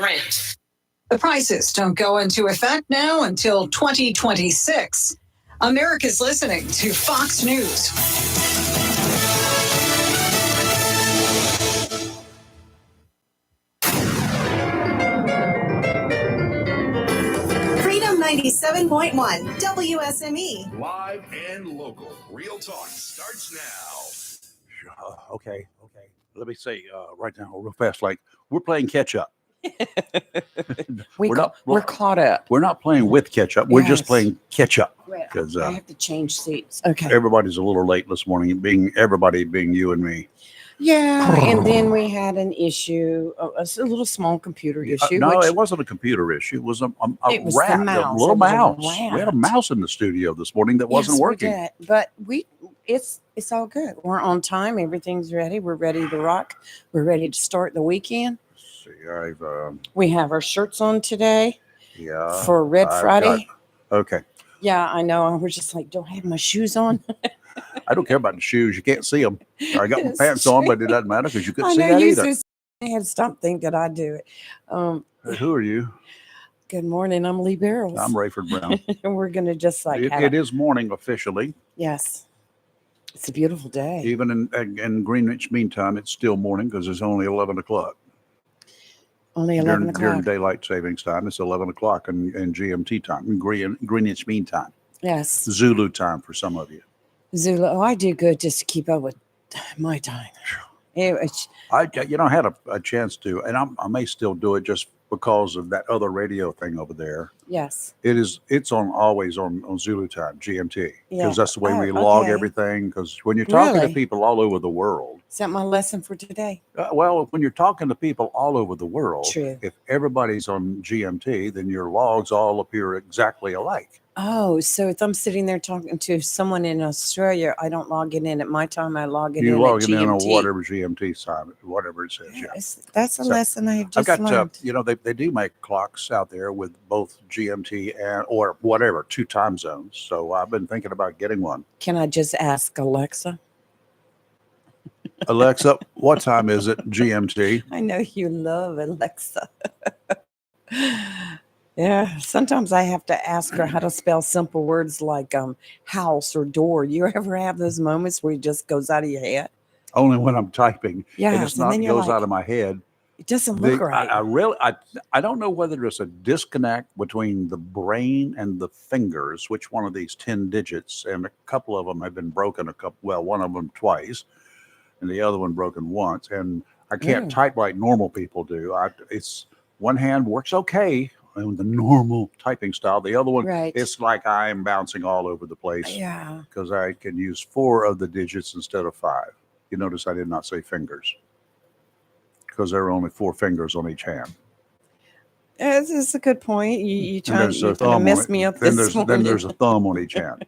rent. The prices don't go into effect now until 2026. America's listening to Fox News. Freedom 97.1 WSME. Live and local. Real talk starts now. Okay. Let me say right now, real fast, like we're playing catch up. We're caught up. We're not playing with catch up. We're just Yes. playing catch up Right. because I have to change seats. Okay. everybody's a little late this morning. Everybody being you and me. Yeah, and then we had an issue, a little small computer issue. No, which it wasn't a computer issue. It was a It was the rat, mouse. a little It was a mouse. We had a rat. mouse in the studio this morning that wasn't Yes, we working. did. But it's all good. We're on time. Everything's ready. We're ready to rock. We're ready to start the weekend. Let's see, I've We have our shirts on today yeah for Red I've Friday. okay. Yeah, I know. I was just like, don't I have my shoes on. I don't care about the shoes. You can't see them. I got my It's pants on, but it doesn't matter because you couldn't I see know that you either. just had to stop thinking I do it. Hey, who are you? Good morning. I'm Lee Barrels. I'm Rayford Brown. And we're going to just like It is morning officially. Yes. It's a beautiful day. Even in Greenwich Mean Time, it's still morning because it's only 11 o'clock. Only 11 During o'clock. daylight savings time, it's 11 o'clock in GMT time, in Greenwich Mean Time. Yes. Zulu time for some of you. Zulu. Oh, I do good just to keep up with my time. I had a chance to, and I may still do it just because of that other radio thing over there. Yes. It's always on Zulu time, GMT, because Yeah. that's the way we Oh, log okay. everything. Because when you're talking to Really? people all over the world, Is that my lesson for today? when you're talking to people all over the world, True. if everybody's on GMT, then your logs all appear exactly alike. Oh, so if I'm sitting there talking to someone in Australia, I don't log it in at my time. I log it You in log at it in on GMT. whatever GMT time, whatever it says. Yeah. That's a So, lesson I have I've just got learned. they do make clocks out there with both GMT or whatever, two time zones. So I've been thinking about getting one. Can I just ask Alexa? Alexa, what time is it? GMT. I know you love Alexa. Yeah, sometimes I have to ask her how to spell simple words like house or door. You ever have those moments where it just goes out of your head? Only when I'm typing. Yes, And it's and not then you're goes like, out of my head. it doesn't look right. I don't know whether there's a disconnect between the brain and the fingers, which one of these 10 digits, and a couple of them have been broken one of them twice, and the other one broken once. And I can't Really? type like normal people do. It's one hand works okay in the normal typing style. The other one, Right. it's like I am bouncing all over the place Yeah. because I can use 4 of the digits instead of 5. You notice I did not say fingers because there are only 4 fingers on each hand. This is a good point. You And trying there's a to thumb on mess it. me up Then this morning. then there's a thumb on each hand.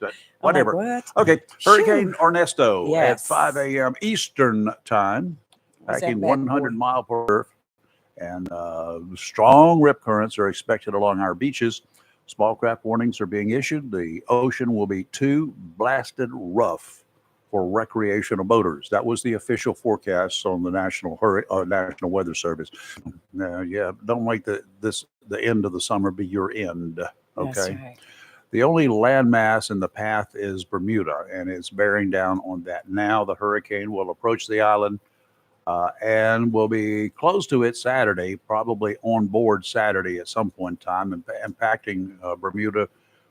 I'm Whatever. like, what? Okay, Hurricane Ernesto Yes. at 5 a.m. Eastern time, What's that packing bad 100 boy? mile per hour, and strong rip currents are expected along our beaches. Small craft warnings are being issued. The ocean will be too blasted rough for recreational boaters. That was the official forecast on the National Weather Service. Don't make the end of the summer be your end. Okay. That's right. The only landmass in the path is Bermuda, and it's bearing down on that. Now the hurricane will approach the island and will be close to it Saturday, probably on board Saturday at some point in time, impacting Bermuda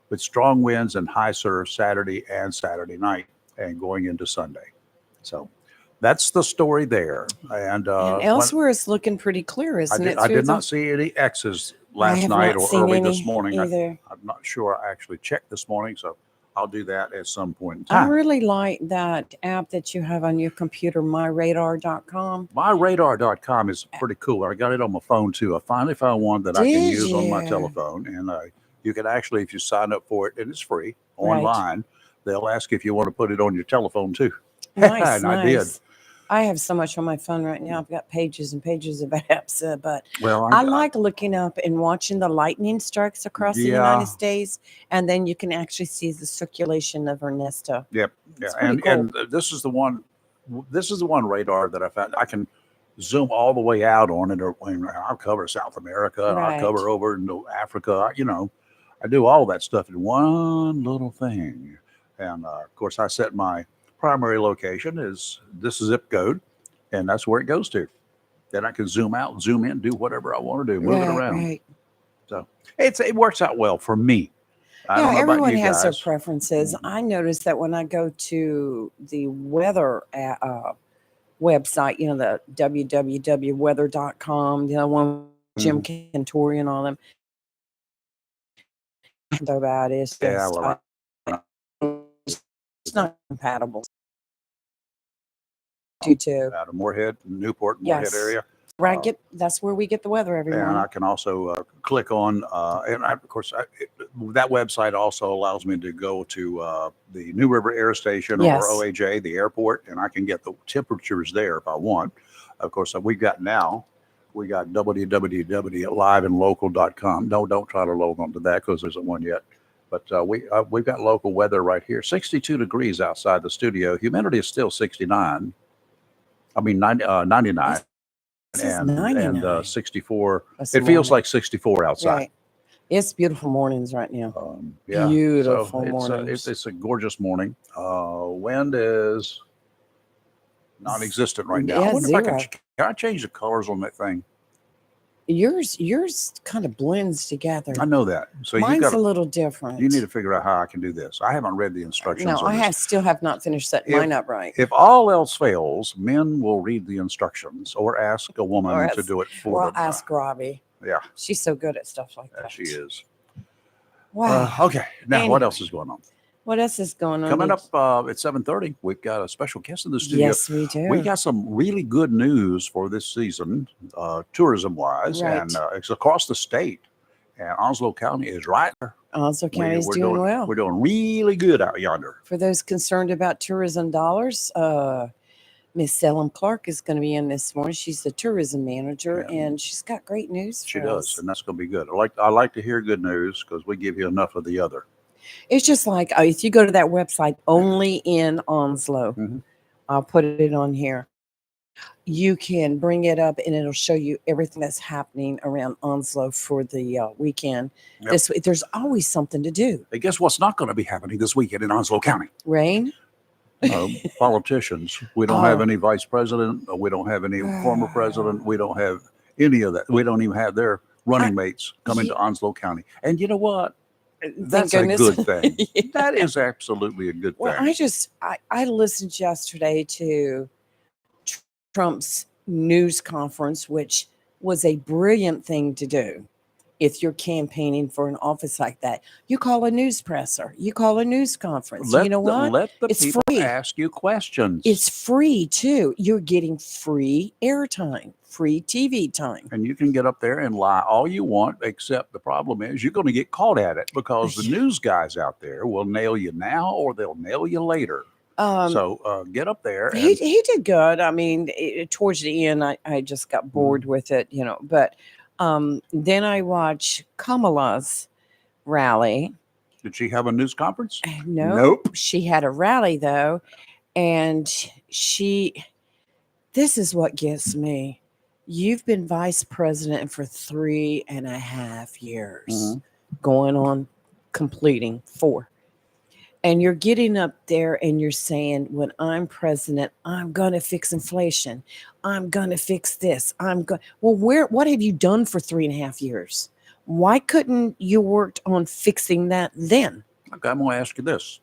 with strong winds and high surf Saturday and Saturday night and going into Sunday. So that's the story there. And elsewhere it's looking pretty clear, isn't it? I did Susan? not see any X's I last have night not or seen early any this morning. either. I'm not sure. I actually checked this morning, so I'll do that at some point in I time. really like that app that you have on your computer, myradar.com. MyRadar.com is pretty cool. I got it on my phone too. I finally found one that I can Did use on my you? telephone, and you can actually, if you sign up for it, and it's free Right. online, they'll ask if you want to put it on your telephone too. Nice, And I did. nice. I have so much on my phone right now. I've got pages and pages of apps, but Well, I like looking up and watching the lightning strikes across the Yeah. United States, and then you can actually see the circulation of Ernesto. Yep. It's Yeah. pretty And cool. and this is the one. This is the one radar that I found. I can zoom all the way out on it, or when I'll cover South America, and I'll Right. cover over into Africa. I do all that stuff in one little thing. And of course, I set my primary location is this zip code, and that's where it goes to. Then I can zoom out, zoom in, do whatever I want to do, move it Right, around. right. So it works out well for me. I don't Yeah, know about everyone you has their guys. preferences. Mhm. I noticed that when I go to the weather website, the www.weather.com, one with Jim Cantori and all them, so bad. It's Yeah, just, well, it's not compatible. You too. out of Moorhead, Newport, Moorhead Yes. area. Where that's where we get the weather every And I morning. can also click on, of course, that website also allows me to go to the New River Air Station Yes. or OAJ, the airport, and I can get the temperatures there if I want. Of course, we got www.liveandlocal.com. No, don't try to log on to that because there isn't one yet. But we've got local weather right here. 62 degrees outside the studio. Humidity is still 69. 99. This is And 99. 64. This It feels morning. like 64 outside. Right. It's beautiful mornings right now. Yeah. Beautiful So mornings. it's a gorgeous morning. Wind is non-existent right now. I Yeah, wonder if I can, zero. can I change the colors on that thing? Yours kind of blends together. I know that. So Mine's you a little different. need to figure out how I can do this. I haven't read the instructions. No, on I this. still have not finished setting If- mine up right. If all else fails, men will read the instructions or ask a woman Or to ask- do it for Well, them. ask Robbie. Yeah, She's so good at stuff like that. she is. Wow. Okay. Now, what Anyway. else is going on? What else is going on? Coming up at 7:30, we've got a special guest in the studio. Yes, we do. We got some really good news for this season, tourism-wise, Right. and it's across the state. And Onslow County is right there. Onslow County is doing well. We're doing really good out yonder. For those concerned about tourism dollars, Miss Selim Clark is going to be in this morning. She's the tourism manager, Yeah. and she's got great news She for does, us. and that's going to be good. I like to hear good news because we give you enough of the other. It's just like if you go to that website, only in Onslow, Mhm. I'll put it on here. You can bring it up, and it'll show you everything that's happening around Onslow for the weekend. Yep. This week, there's always something to do. Hey, guess what's not going to be happening this weekend in Onslow County? Rain. Politicians. We don't have Oh. any vice president. We don't have any former president. We don't have any of that. We don't even have their running mates coming to Onslow County. And you know what? That's a good thing. Yeah. That is absolutely a good Well, thing. I listened yesterday to Trump's news conference, which was a brilliant thing to do. If you're campaigning for an office like that, you call a news presser, you call a news conference. You know what? Let the It's people free. ask you questions. It's free too. You're getting free airtime, free TV time. And you can get up there and lie all you want, except the problem is you're going to get caught at it because the news guys out there will nail you now or they'll nail you later. So get up there. And, He did good. I mean, towards the end, I just got bored with it, But then I watched Kamala's rally. did she have a news conference? No, Nope. she had a rally though, and this is what gets me. You've been vice president for 3.5 years, Mhm. going on completing 4. And you're getting up there and you're saying, when I'm president, I'm going to fix inflation. I'm going to fix this. Well, what have you done for 3.5 years? Why couldn't you worked on fixing that then? Okay, I'm going to ask you this.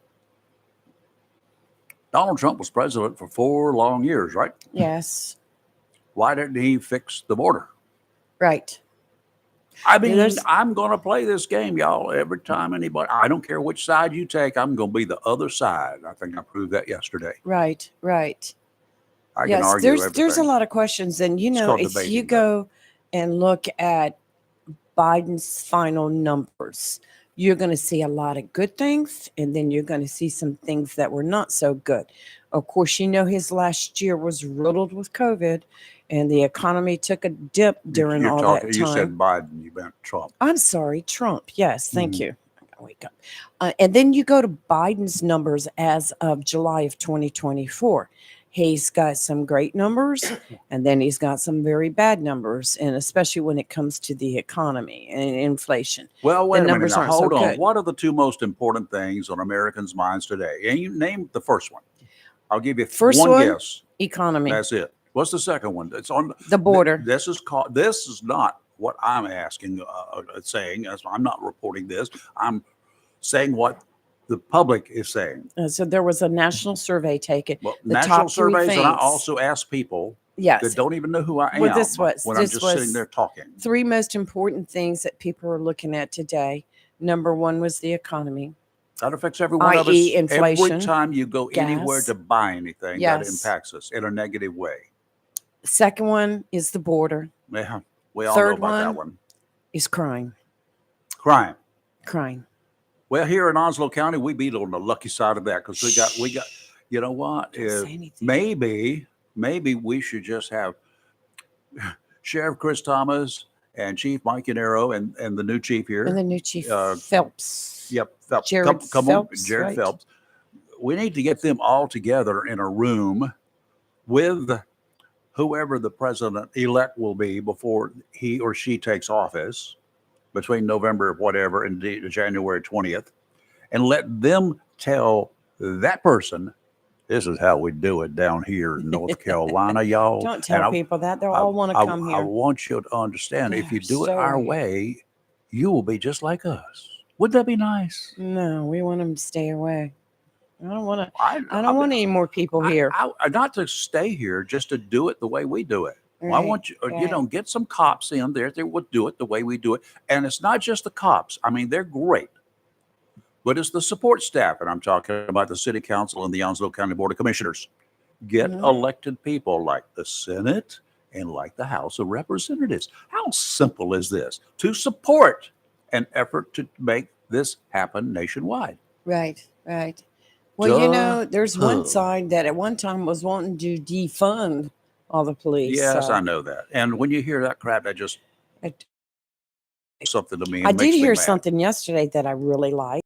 Donald Trump was president for 4 long years, right? Yes. Why didn't he fix the border? Right. I mean, There's- I'm going to play this game, y'all. Every time anybody, I don't care which side you take, I'm going to be the other side. I think I proved that yesterday. Right. Right. I can Yes. argue There's a everything. lot of questions. And, called if debating, you but- go and look at Biden's final numbers, you're going to see a lot of good things, and then you're going to see some things that were not so good. Of course, his last year was riddled with COVID, and the economy took a dip during all that time. You said Biden, you meant Trump. I'm sorry, Trump. Yes, thank Mhm. you. I gotta wake up. And then you go to Biden's numbers as of July of 2024. He's got some great numbers, and then he's got some very bad numbers, and especially when it comes to the economy and inflation. Well, wait a minute. numbers Now, aren't so hold on. good. What are the two most important things on Americans' minds today? And you name the first one. I'll give you First one one, guess. Economy, That's it. What's the second one? It's on the border. This is called. This is not what I'm asking, saying. I'm not reporting this. I'm saying what the public is saying. So there was a national survey taken. Well, The national top three surveys, and I things. also ask people Yes. that don't even know who I am Well, this was- when I'm this just was- sitting there talking. Three most important things that people are looking at today. Number one was the economy. That affects every one of us. i.e. inflation, Every time you go anywhere gas. to buy anything, that Yes. impacts us in a negative way. Second one is the border. Yeah, we all Third know about that one- one. Is crime. Crime. Crime. Well, here in Onslow County, we beat on the lucky side of that because we got. You know what? Don't say anything. Maybe we should just have Sheriff Chris Thomas and Chief Mike Yanero and the new chief here. And the new chief Phelps. Yep, Phelps. Jared Come Phelps, on, Jared right? Phelps. We need to get them all together in a room with whoever the president-elect will be before he or she takes office between November whatever and January 20th, and let them tell that person, this is how we do it down here in North Carolina, y'all. Don't And tell people that. They'll all want to come I here. want you to understand, if you They're do it our sorry. way, you will be just like us. Wouldn't that be nice? No, we want them to stay away. I don't want to. I I don't want any more people here. not to stay here, just to do it the way we do it. Well, I Right, want you, right. get some cops in there. They would do it the way we do it. And it's not just the cops. I mean, they're great, but it's the support staff. And I'm talking about the city council and the Onslow County Board of Commissioners. Get Mhm. elected people like the Senate and like the House of Representatives. How simple is this? To support an effort to make this happen nationwide. Right, right. Well, you know, there's one Duh. side that at one time was wanting to defund all the police. Yes, so I know that. And when you hear that crap, that just I- something to me. I and did makes me hear mad. something yesterday that I really liked.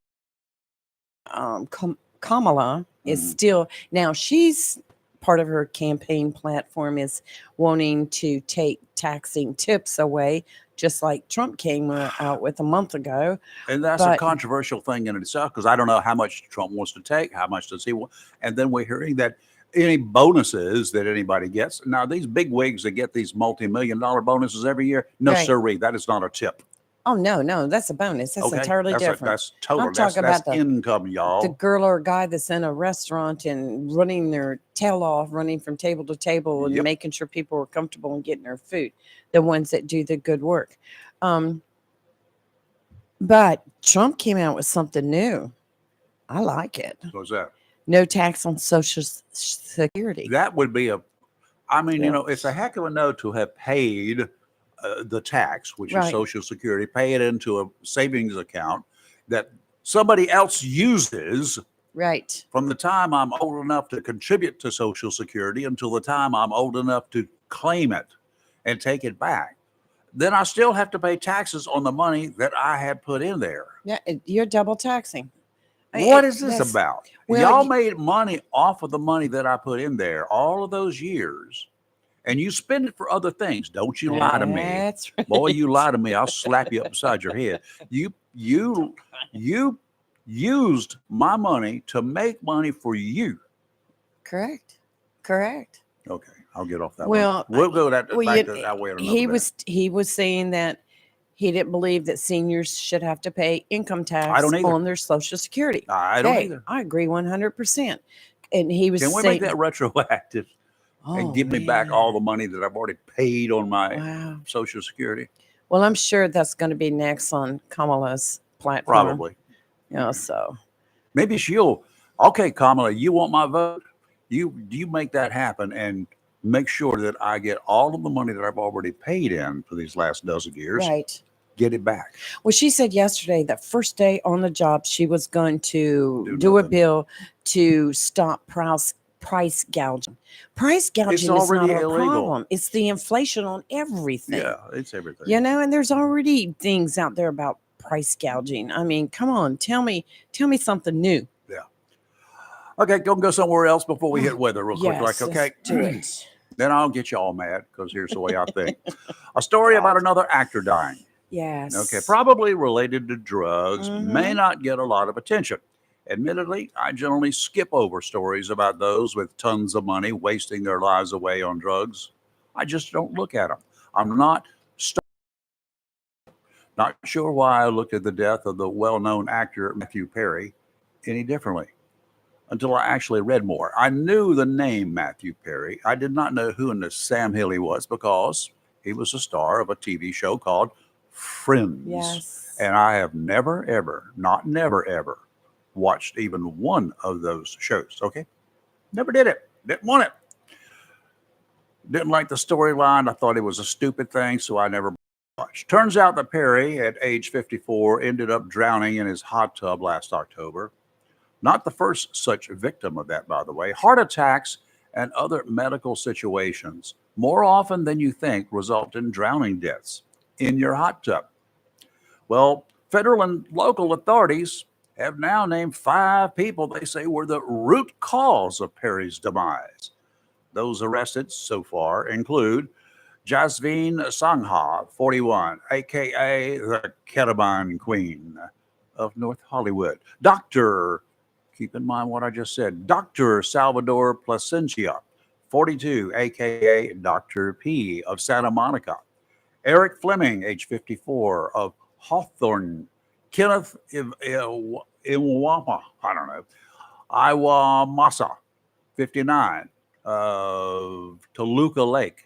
Kamala is Mhm. still now. She's part of her campaign platform is wanting to take taxing tips away, just like Trump came out with a month ago. And that's a But- controversial thing in itself because I don't know how much Trump wants to take, how much does he want. And then we're hearing that any bonuses that anybody gets. Now, these big wigs that get these multi-million-dollar bonuses every year, no Right. sirree, that is not a tip. Oh no, that's a bonus. That's Okay? entirely different. That's total. I'm That's, talking that's about the- income, y'all. The girl or guy that's in a restaurant and running their tail off, running from table to table and Yep. making sure people are comfortable and getting their food, the ones that do the good work. But Trump came out with something new. I like it. What's that? No tax on Social Security. That would be I mean, Yeah. it's a heck of a no to have paid the tax, which is Right. Social Security, pay it into a savings account that somebody else uses Right. from the time I'm old enough to contribute to Social Security until the time I'm old enough to claim it and take it back. Then I still have to pay taxes on the money that I had put in there. Yeah, you're double taxing. What is this That's- about? well, Y'all you- made money off of the money that I put in there all of those years, and you spend it for other things. Don't you lie to me. That's right. Boy, you lie to me, I'll slap you upside your head. You used my money to make money for you. Correct. Okay, I'll get off that Well, one. We'll go back to you- that way. He was saying that he didn't believe that seniors should have to pay income tax don't either. on their Social Security. I don't Hey, either. I agree 100%. And he was Can we saying, make that retroactive and "Oh, give me back man. all the money that I've already paid on my Wow. Social Security? Well, I'm sure that's going to be next on Kamala's platform. Probably. You know, so Maybe she'll. Okay, Kamala, you want my vote? You make that happen and make sure that I get all of the money that I've already paid in for these last dozen years. right. Get it back. Well, she said yesterday that first day on the job, she was going to Do do a nothing. bill to stop price gouging. Price gouging is not already a illegal. problem. It's the inflation on everything. Yeah, it's everything. You know, and there's already things out there about price gouging. I mean, come on, tell me something new. Okay, go somewhere else before we hit weather real quick. Yes, Okay. let's do it. Then I'll get you all mad because here's the way I think. A story about another actor dying. Yes. Okay, probably related to drugs, may Mhm. not get a lot of attention. Admittedly, I generally skip over stories about those with tons of money wasting their lives away on drugs. I just don't look at them. I'm not sure why I looked at the death of the well known actor Matthew Perry any differently until I actually read more. I knew the name Matthew Perry. I did not know who in the Sam Hill he was because he was a star of a TV show called Friends. Yes. And I have never, ever, not never, ever watched even one of those shows. Okay. Never did it. Didn't want it. Didn't like the storyline. I thought it was a stupid thing, so I never watched. Turns out that Perry, at age 54, ended up drowning in his hot tub last October. Not the first such victim of that, by the way. Heart attacks and other medical situations, more often than you think, result in drowning deaths in your hot tub. Well, federal and local authorities have now named 5 people they say were the root cause of Perry's demise. Those arrested so far include Jasveen Sangha, 41, aka the Ketamine Queen of North Hollywood. Keep in mind what I just said, Dr. Salvador Placencia, 42, aka Dr. P of Santa Monica. Eric Fleming, age 54, of Hawthorne. Kenneth Iwama, I don't know. Iwa Masa, 59, of Toluca Lake.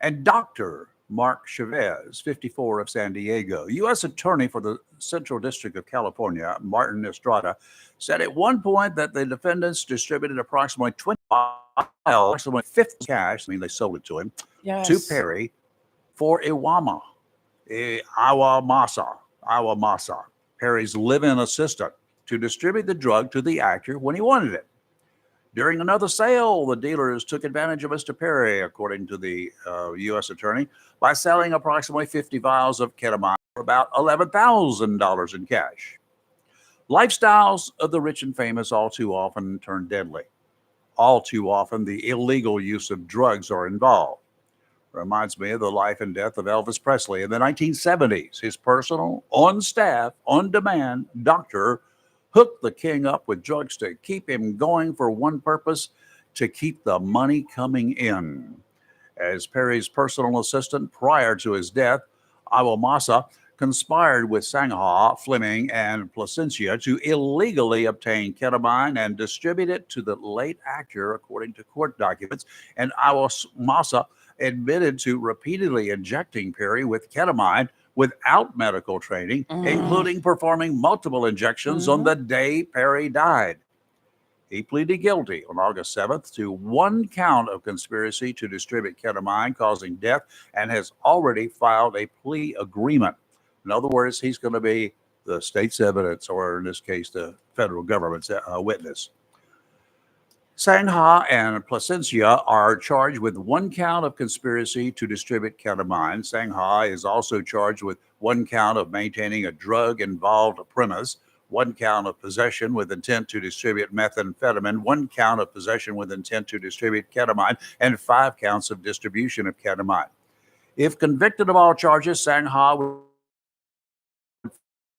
And Dr. Mark Chavez, 54, of San Diego. U.S. Attorney for the Central District of California, Martin Estrada, said at one point that the defendants distributed approximately 20 vials, approximately 50 cash, I mean, they sold it to him, Yes. to Perry for Iwama, Iwamasa, Perry's live-in assistant, to distribute the drug to the actor when he wanted it. During another sale, the dealers took advantage of Mr. Perry, according to the U.S. attorney, by selling approximately 50 vials of ketamine for about $11,000 in cash. Lifestyles of the rich and famous all too often turn deadly. All too often, the illegal use of drugs are involved. Reminds me of the life and death of Elvis Presley in the 1970s. His personal, on-staff, on-demand doctor hooked the king up with drugs to keep him going for one purpose, to keep the money coming in. As Perry's personal assistant prior to his death, Iwamasa conspired with Sangha, Fleming, and Placencia to illegally obtain ketamine and distribute it to the late actor, according to court documents. And Iwamasa admitted to repeatedly injecting Perry with ketamine without medical training, including performing multiple injections on the day Perry died. He pleaded guilty on August 7th to 1 count of conspiracy to distribute ketamine causing death and has already filed a plea agreement. In other words, he's going to be the state's evidence, or in this case, the federal government's witness. Sangha and Placencia are charged with 1 count of conspiracy to distribute ketamine. Sangha is also charged with 1 count of maintaining a drug-involved premise, 1 count of possession with intent to distribute methamphetamine, 1 count of possession with intent to distribute ketamine, and 5 counts of distribution of ketamine. If convicted of all charges, Sangha will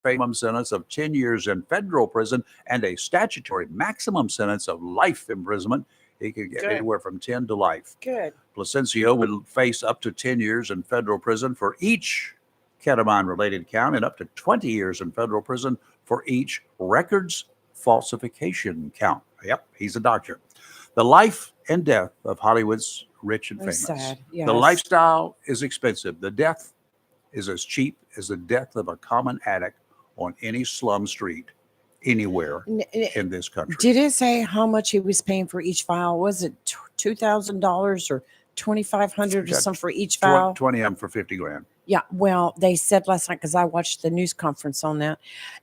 minimum sentence of 10 years in federal prison and a statutory maximum sentence of life imprisonment. He could get anywhere from 10 to life. Good. Placencia would face up to 10 years in federal prison for each ketamine-related count and up to 20 years in federal prison for each records falsification count. Yep, he's a doctor. The life and death of Hollywood's rich and Very famous. sad. Yes. The lifestyle is expensive. The death is as cheap as the death of a common addict on any slum street anywhere in this country. Did it say how much he was paying for each file? Was it $2,000 or $2,500 or something for each file? 20 of them for 50 grand. Yeah, well, they said last night, because I watched the news conference on that,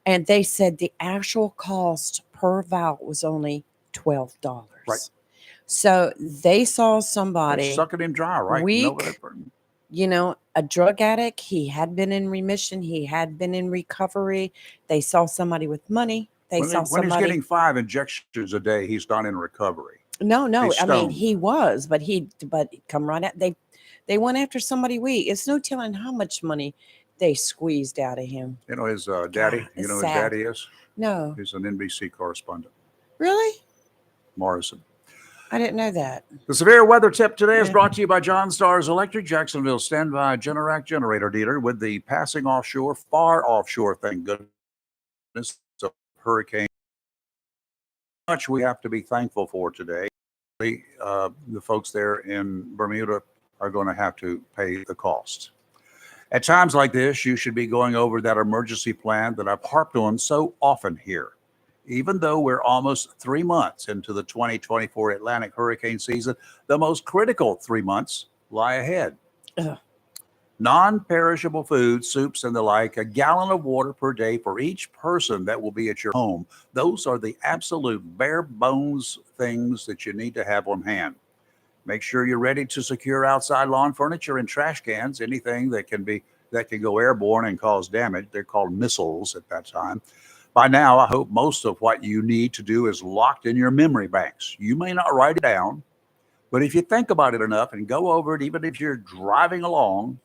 and they said the actual cost per vial was only $12. Right. So they saw They're somebody, sucking him dry, right? weak, a drug addict. He had been in remission. He had been in recovery. They saw somebody with money They saw When he's somebody. getting 5 injections a day, he's not in recovery. No, He's I mean stoned. he was, but come right out. They went after somebody weak. It's no telling how much money they squeezed out of him. You know his daddy? God, You it's know who his sad. daddy is? No, He's an NBC correspondent, really, Morrison. I didn't know that. The severe weather tip today is Yeah. brought to you by John Stars Electric, Jacksonville standby Generac generator dealer with the passing offshore, far offshore, thank goodness, of hurricane. Much we have to be thankful for today. The folks there in Bermuda are going to have to pay the cost. At times like this, you should be going over that emergency plan that I've harped on so often here. Even though we're almost 3 months into the 2024 Atlantic hurricane season, the most critical 3 months lie ahead. Ugh. Non-perishable foods, soups, and the like, a gallon of water per day for each person that will be at your home. Those are the absolute bare bones things that you need to have on hand. Make sure you're ready to secure outside lawn furniture and trash cans, anything that can go airborne and cause damage. They're called missiles at that time. By now, I hope most of what you need to do is locked in your memory banks. You may not write it down, but if you think about it enough and go over it, even if you're driving along,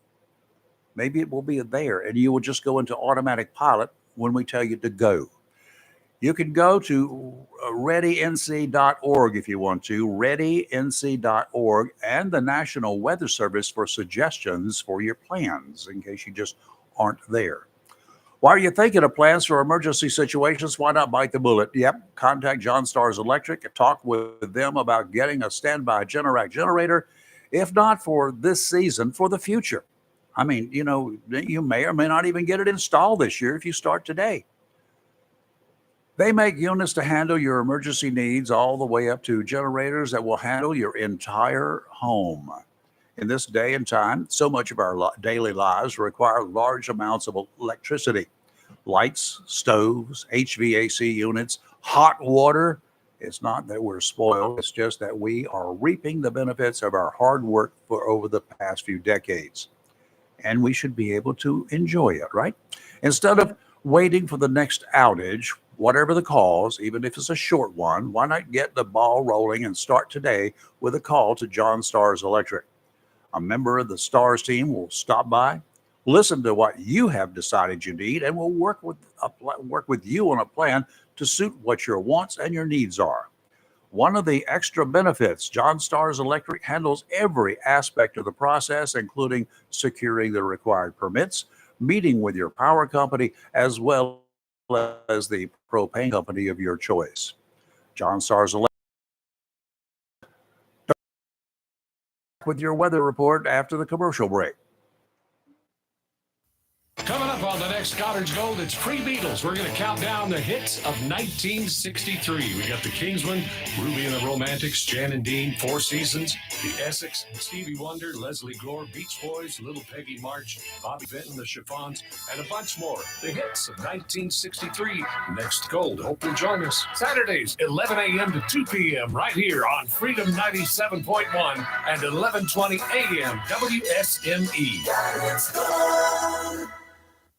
maybe it will be there and you will just go into automatic pilot when we tell you to go. You can go to readync.org if you want to, readync.org, and the National Weather Service for suggestions for your plans in case you just aren't there. While you're thinking of plans for emergency situations, why not bite the bullet? Yep, contact John Stars Electric and talk with them about getting a standby Generac generator, if not for this season, for the future. I mean, you may or may not even get it installed this year if you start today. They make units to handle your emergency needs all the way up to generators that will handle your entire home. In this day and time, so much of our daily lives require large amounts of electricity. Lights, stoves, HVAC units, hot water. It's not that we're spoiled. It's just that we are reaping the benefits of our hard work for over the past few decades. And we should be able to enjoy it, right? Instead of waiting for the next outage, whatever the cause, even if it's a short one, why not get the ball rolling and start today with a call to John Stars Electric? A member of the Stars team will stop by, listen to what you have decided you need, and will work with you on a plan to suit what your wants and your needs are. One of the extra benefits, John Stars Electric handles every aspect of the process, including securing the required permits, meeting with your power company, as well as the propane company of your choice. John Stars Electric. With your weather report after the commercial break. Coming up on the next Goddard's Gold, it's pre-Beatles. We're going to count down the hits of 1963. We got the Kingsmen, Ruby and the Romantics, Jan and Dean, Four Seasons, the Essex, Stevie Wonder, Leslie Gore, Beach Boys, Little Peggy March, Bobby Benton, the Chiffons, and a bunch more. The hits of 1963. Next Gold. Hope you'll join us. Saturdays, 11 a.m. to 2 p.m. right here on Freedom 97.1 and 1120 a.m. WSME.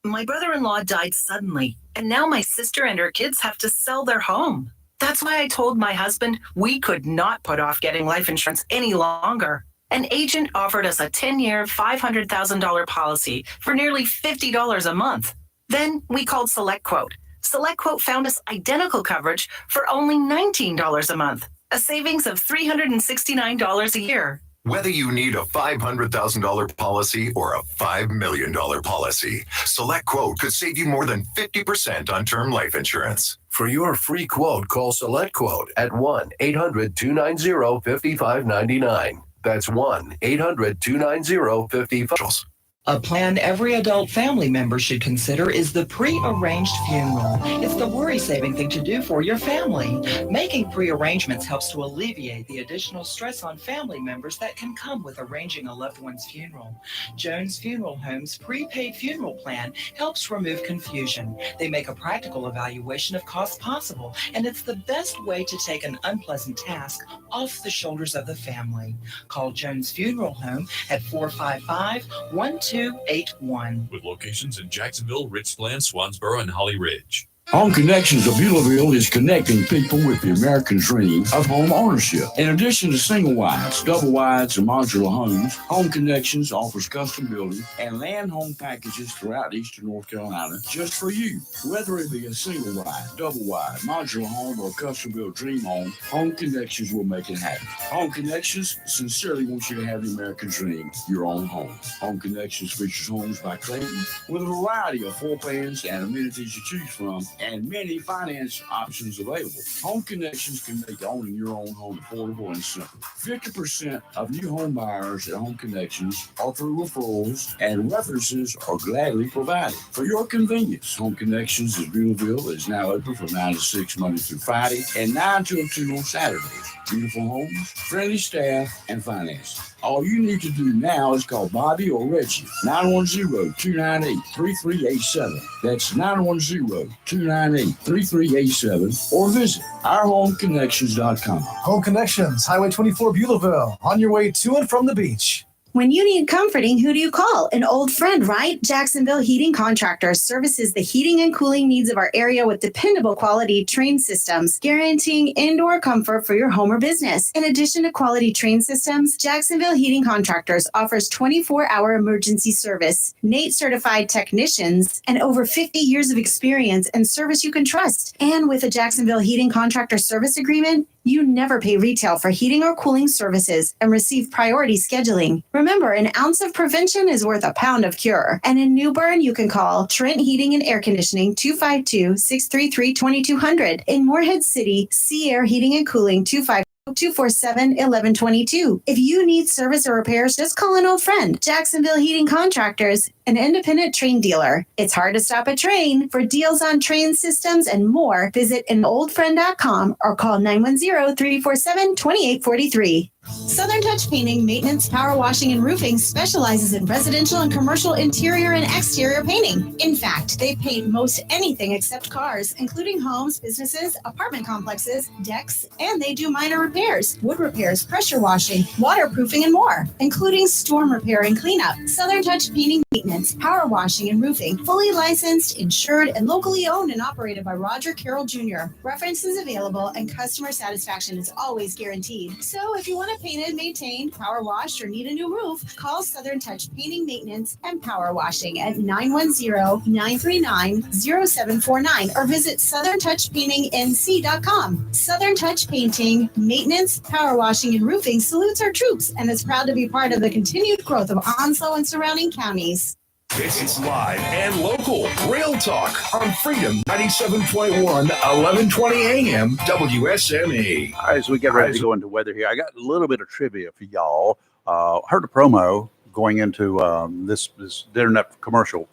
My brother-in-law died suddenly, and now my sister and her kids have to sell their home. That's why I told my husband we could not put off getting life insurance any longer. An agent offered us a 10-year, $500,000 policy for nearly $50 a month. Then we called SelectQuote. SelectQuote found us identical coverage for only $19 a month, a savings of $369 a year. Whether you need a $500,000 policy or a $5 million policy, SelectQuote could save you more than 50% on term life insurance. For your free quote, call SelectQuote at 1-800-290-5599. That's 1-800-290-5599. A plan every adult family member should consider is the pre-arranged funeral. It's the worry-saving thing to do for your family. Making pre-arrangements helps to alleviate the additional stress on family members that can come with arranging a loved one's funeral. Jones Funeral Home's prepaid funeral plan helps remove confusion. They make a practical evaluation of costs possible, and it's the best way to take an unpleasant task off the shoulders of the family. Call Jones Funeral Home at 455-1281. With locations in Jacksonville, Richland, Swansboro, and Holly Ridge. Home Connections of Beulaville is connecting people with the American dream of home ownership. In addition to single wides, double wides, and modular homes, Home Connections offers custom building and land home packages throughout eastern North Carolina just for you. Whether it be a single wide, double wide, modular home, or custom built dream home, Home Connections will make it happen. Home Connections sincerely wants you to have the American dream, your own home. Home Connections features homes by Clayton with a variety of floor plans and amenities to choose from, and many finance options available. Home Connections can make owning your own home affordable and simple. 50% of new home buyers at Home Connections are through referrals, and references are gladly provided. For your convenience, Home Connections in Beulaville is now open from 9 to 6 Monday through Friday and 9 till 2 on Saturdays. Beautiful homes, friendly staff, and financing. All you need to do now is call Bobby or Reggie, 910-298-3387. That's 910-298-3387. Or visit ourhomeconnections.com. Home Connections, Highway 24, Beulaville, on your way to and from the beach. When you need comforting, who do you call? An old friend, right? Jacksonville Heating Contractors services the heating and cooling needs of our area with dependable quality train systems, guaranteeing indoor comfort for your home or business. In addition to quality train systems, Jacksonville Heating Contractors offers 24-hour emergency service, NATE certified technicians, and over 50 years of experience and service you can trust. And with a Jacksonville Heating Contractor service agreement, you never pay retail for heating or cooling services and receive priority scheduling. Remember, an ounce of prevention is worth a pound of cure. And in New Bern, you can call Trent Heating and Air Conditioning 252-633-2200. In Morehead City, Sea Air Heating and Cooling 247-1122. If you need service or repairs, just call an old friend. Jacksonville Heating Contractors, an independent train dealer. It's hard to stop a train. For deals on train systems and more, visit anoldfriend.com or call 910-347-2843. Southern Touch Painting, Maintenance, Power Washing, and Roofing specializes in residential and commercial interior and exterior painting. In fact, they paint most anything except cars, including homes, businesses, apartment complexes, decks, and they do minor repairs, wood repairs, pressure washing, waterproofing, and more, including storm repair and cleanup. Southern Touch Painting, Maintenance, Power Washing, and Roofing, fully licensed, insured, and locally owned and operated by Roger Carroll Jr. References available and customer satisfaction is always guaranteed. So if you want to painted, maintained, power washed, or need a new roof, call Southern Touch Painting, Maintenance, and Power Washing at 910-939-0749 or visit southerntouchpaintingnc.com. Southern Touch Painting, Maintenance, Power Washing, and Roofing salutes our troops and is proud to be part of the continued growth of Onslow and surrounding counties. It's live and local. Real talk on Freedom 97.1, 1120 AM, WSME. All right, as we get ready to go into weather here, I got a little bit of trivia for y'all. Heard a promo going into this internet commercial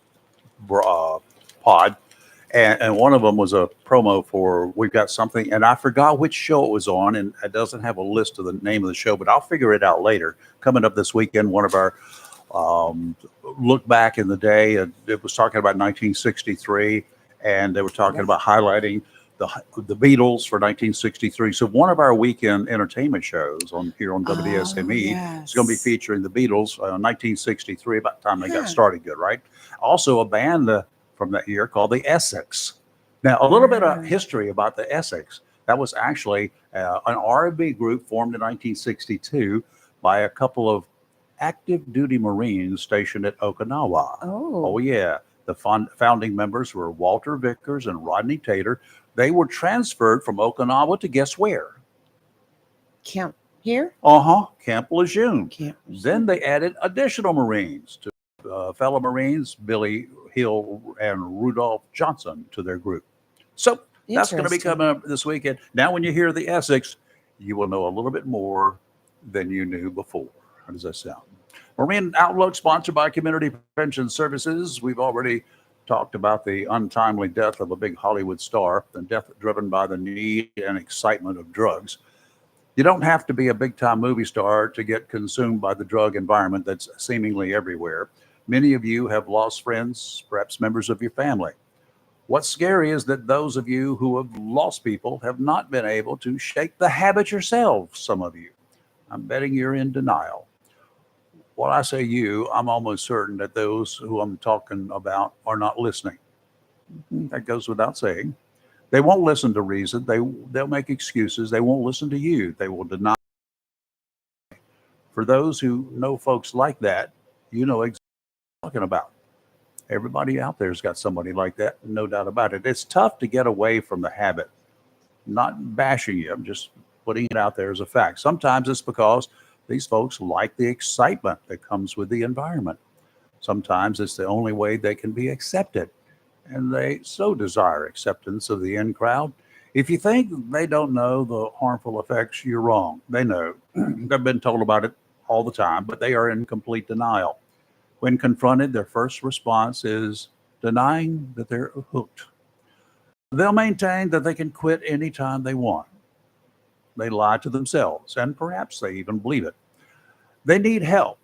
pod, and one of them was a promo for We've Got Something, and I forgot which show it was on, and it doesn't have a list of the name of the show, but I'll figure it out later. Coming up this weekend, one of our look back in the day, it was talking about 1963, and they were talking about highlighting the Beatles for 1963. So one of our weekend entertainment shows here on WSME is going to be featuring the Beatles, 1963, about the time they got started good, right? Also a band from that year called the Essex. Now, a little bit of history about the Essex. That was actually an R&B group formed in 1962 by a couple of active duty Marines stationed at Okinawa. Oh yeah. The founding members were Walter Vickers and Rodney Taylor. They were transferred from Okinawa to guess where? Camp here? Camp Lejeune. Then they added additional Marines to fellow Marines, Billy Hill and Rudolph Johnson, to their group. So that's going to be coming up this weekend. Now, when you hear the Essex, you will know a little bit more than you knew before. How does that sound? Marine Outlook, sponsored by Community Prevention Services. We've already talked about the untimely death of a big Hollywood star, the death driven by the need and excitement of drugs. You don't have to be a big-time movie star to get consumed by the drug environment that's seemingly everywhere. Many of you have lost friends, perhaps members of your family. What's scary is that those of you who have lost people have not been able to shake the habit yourselves, some of you. I'm betting you're in denial. When I say you, I'm almost certain that those who I'm talking about are not listening. That goes without saying. They won't listen to reason. They'll make excuses. They won't listen to you. They will deny. For those who know folks like that, you know exactly what I'm talking about. Everybody out there's got somebody like that, no doubt about it. It's tough to get away from the habit. Not bashing you, I'm just putting it out there as a fact. Sometimes it's because these folks like the excitement that comes with the environment. Sometimes it's the only way they can be accepted, and they so desire acceptance of the in crowd. If you think they don't know the harmful effects, you're wrong. They know. They've been told about it all the time, but they are in complete denial. When confronted, their first response is denying that they're hooked. They'll maintain that they can quit anytime they want. They lie to themselves, and perhaps they even believe it. They need help,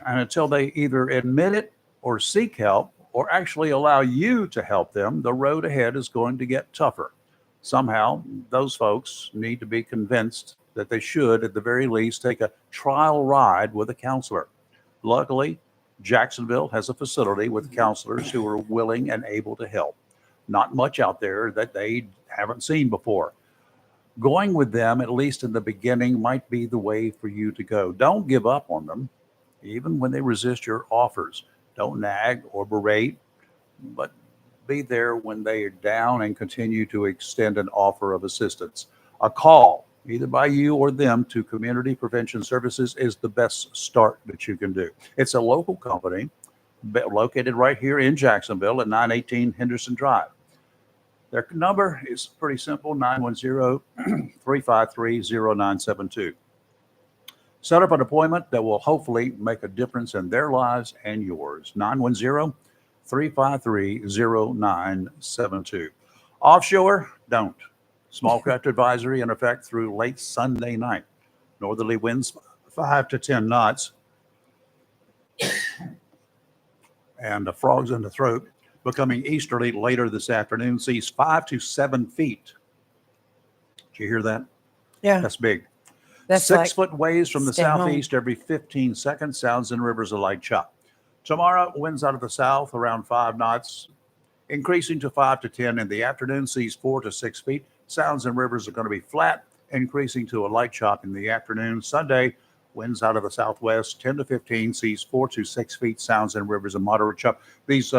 and until they either admit it or seek help or actually allow you to help them, the road ahead is going to get tougher. Somehow, those folks need to be convinced that they should, at the very least, take a trial ride with a counselor. Luckily, Jacksonville has a facility with counselors who are willing and able to help. Not much out there that they haven't seen before. Going with them, at least in the beginning, might be the way for you to go. Don't give up on them, even when they resist your offers. Don't nag or berate, but be there when they are down and continue to extend an offer of assistance. A call, either by you or them, to Community Prevention Services is the best start that you can do. It's a local company located right here in Jacksonville at 918 Henderson Drive. Their number is pretty simple, 910-353-0972. Set up an appointment that will hopefully make a difference in their lives and yours. 910-353-0972. Offshore, don't. Small craft advisory in effect through late Sunday night. Northerly winds 5 to 10 knots. And the frogs in the throat. Becoming easterly later this afternoon, seas 5 to 7 feet. Did you hear that? Yeah. That's big. That's 6-foot waves from the stay home. southeast every 15 seconds. Sounds and rivers a light chop. Tomorrow, winds out of the south around 5 knots, increasing to 5 to 10 in the afternoon. Seas 4 to 6 feet. Sounds and rivers are going to be flat, increasing to a light chop in the afternoon. Sunday, winds out of the southwest 10 to 15. Seas 4 to 6 feet. Sounds and rivers a moderate chop. These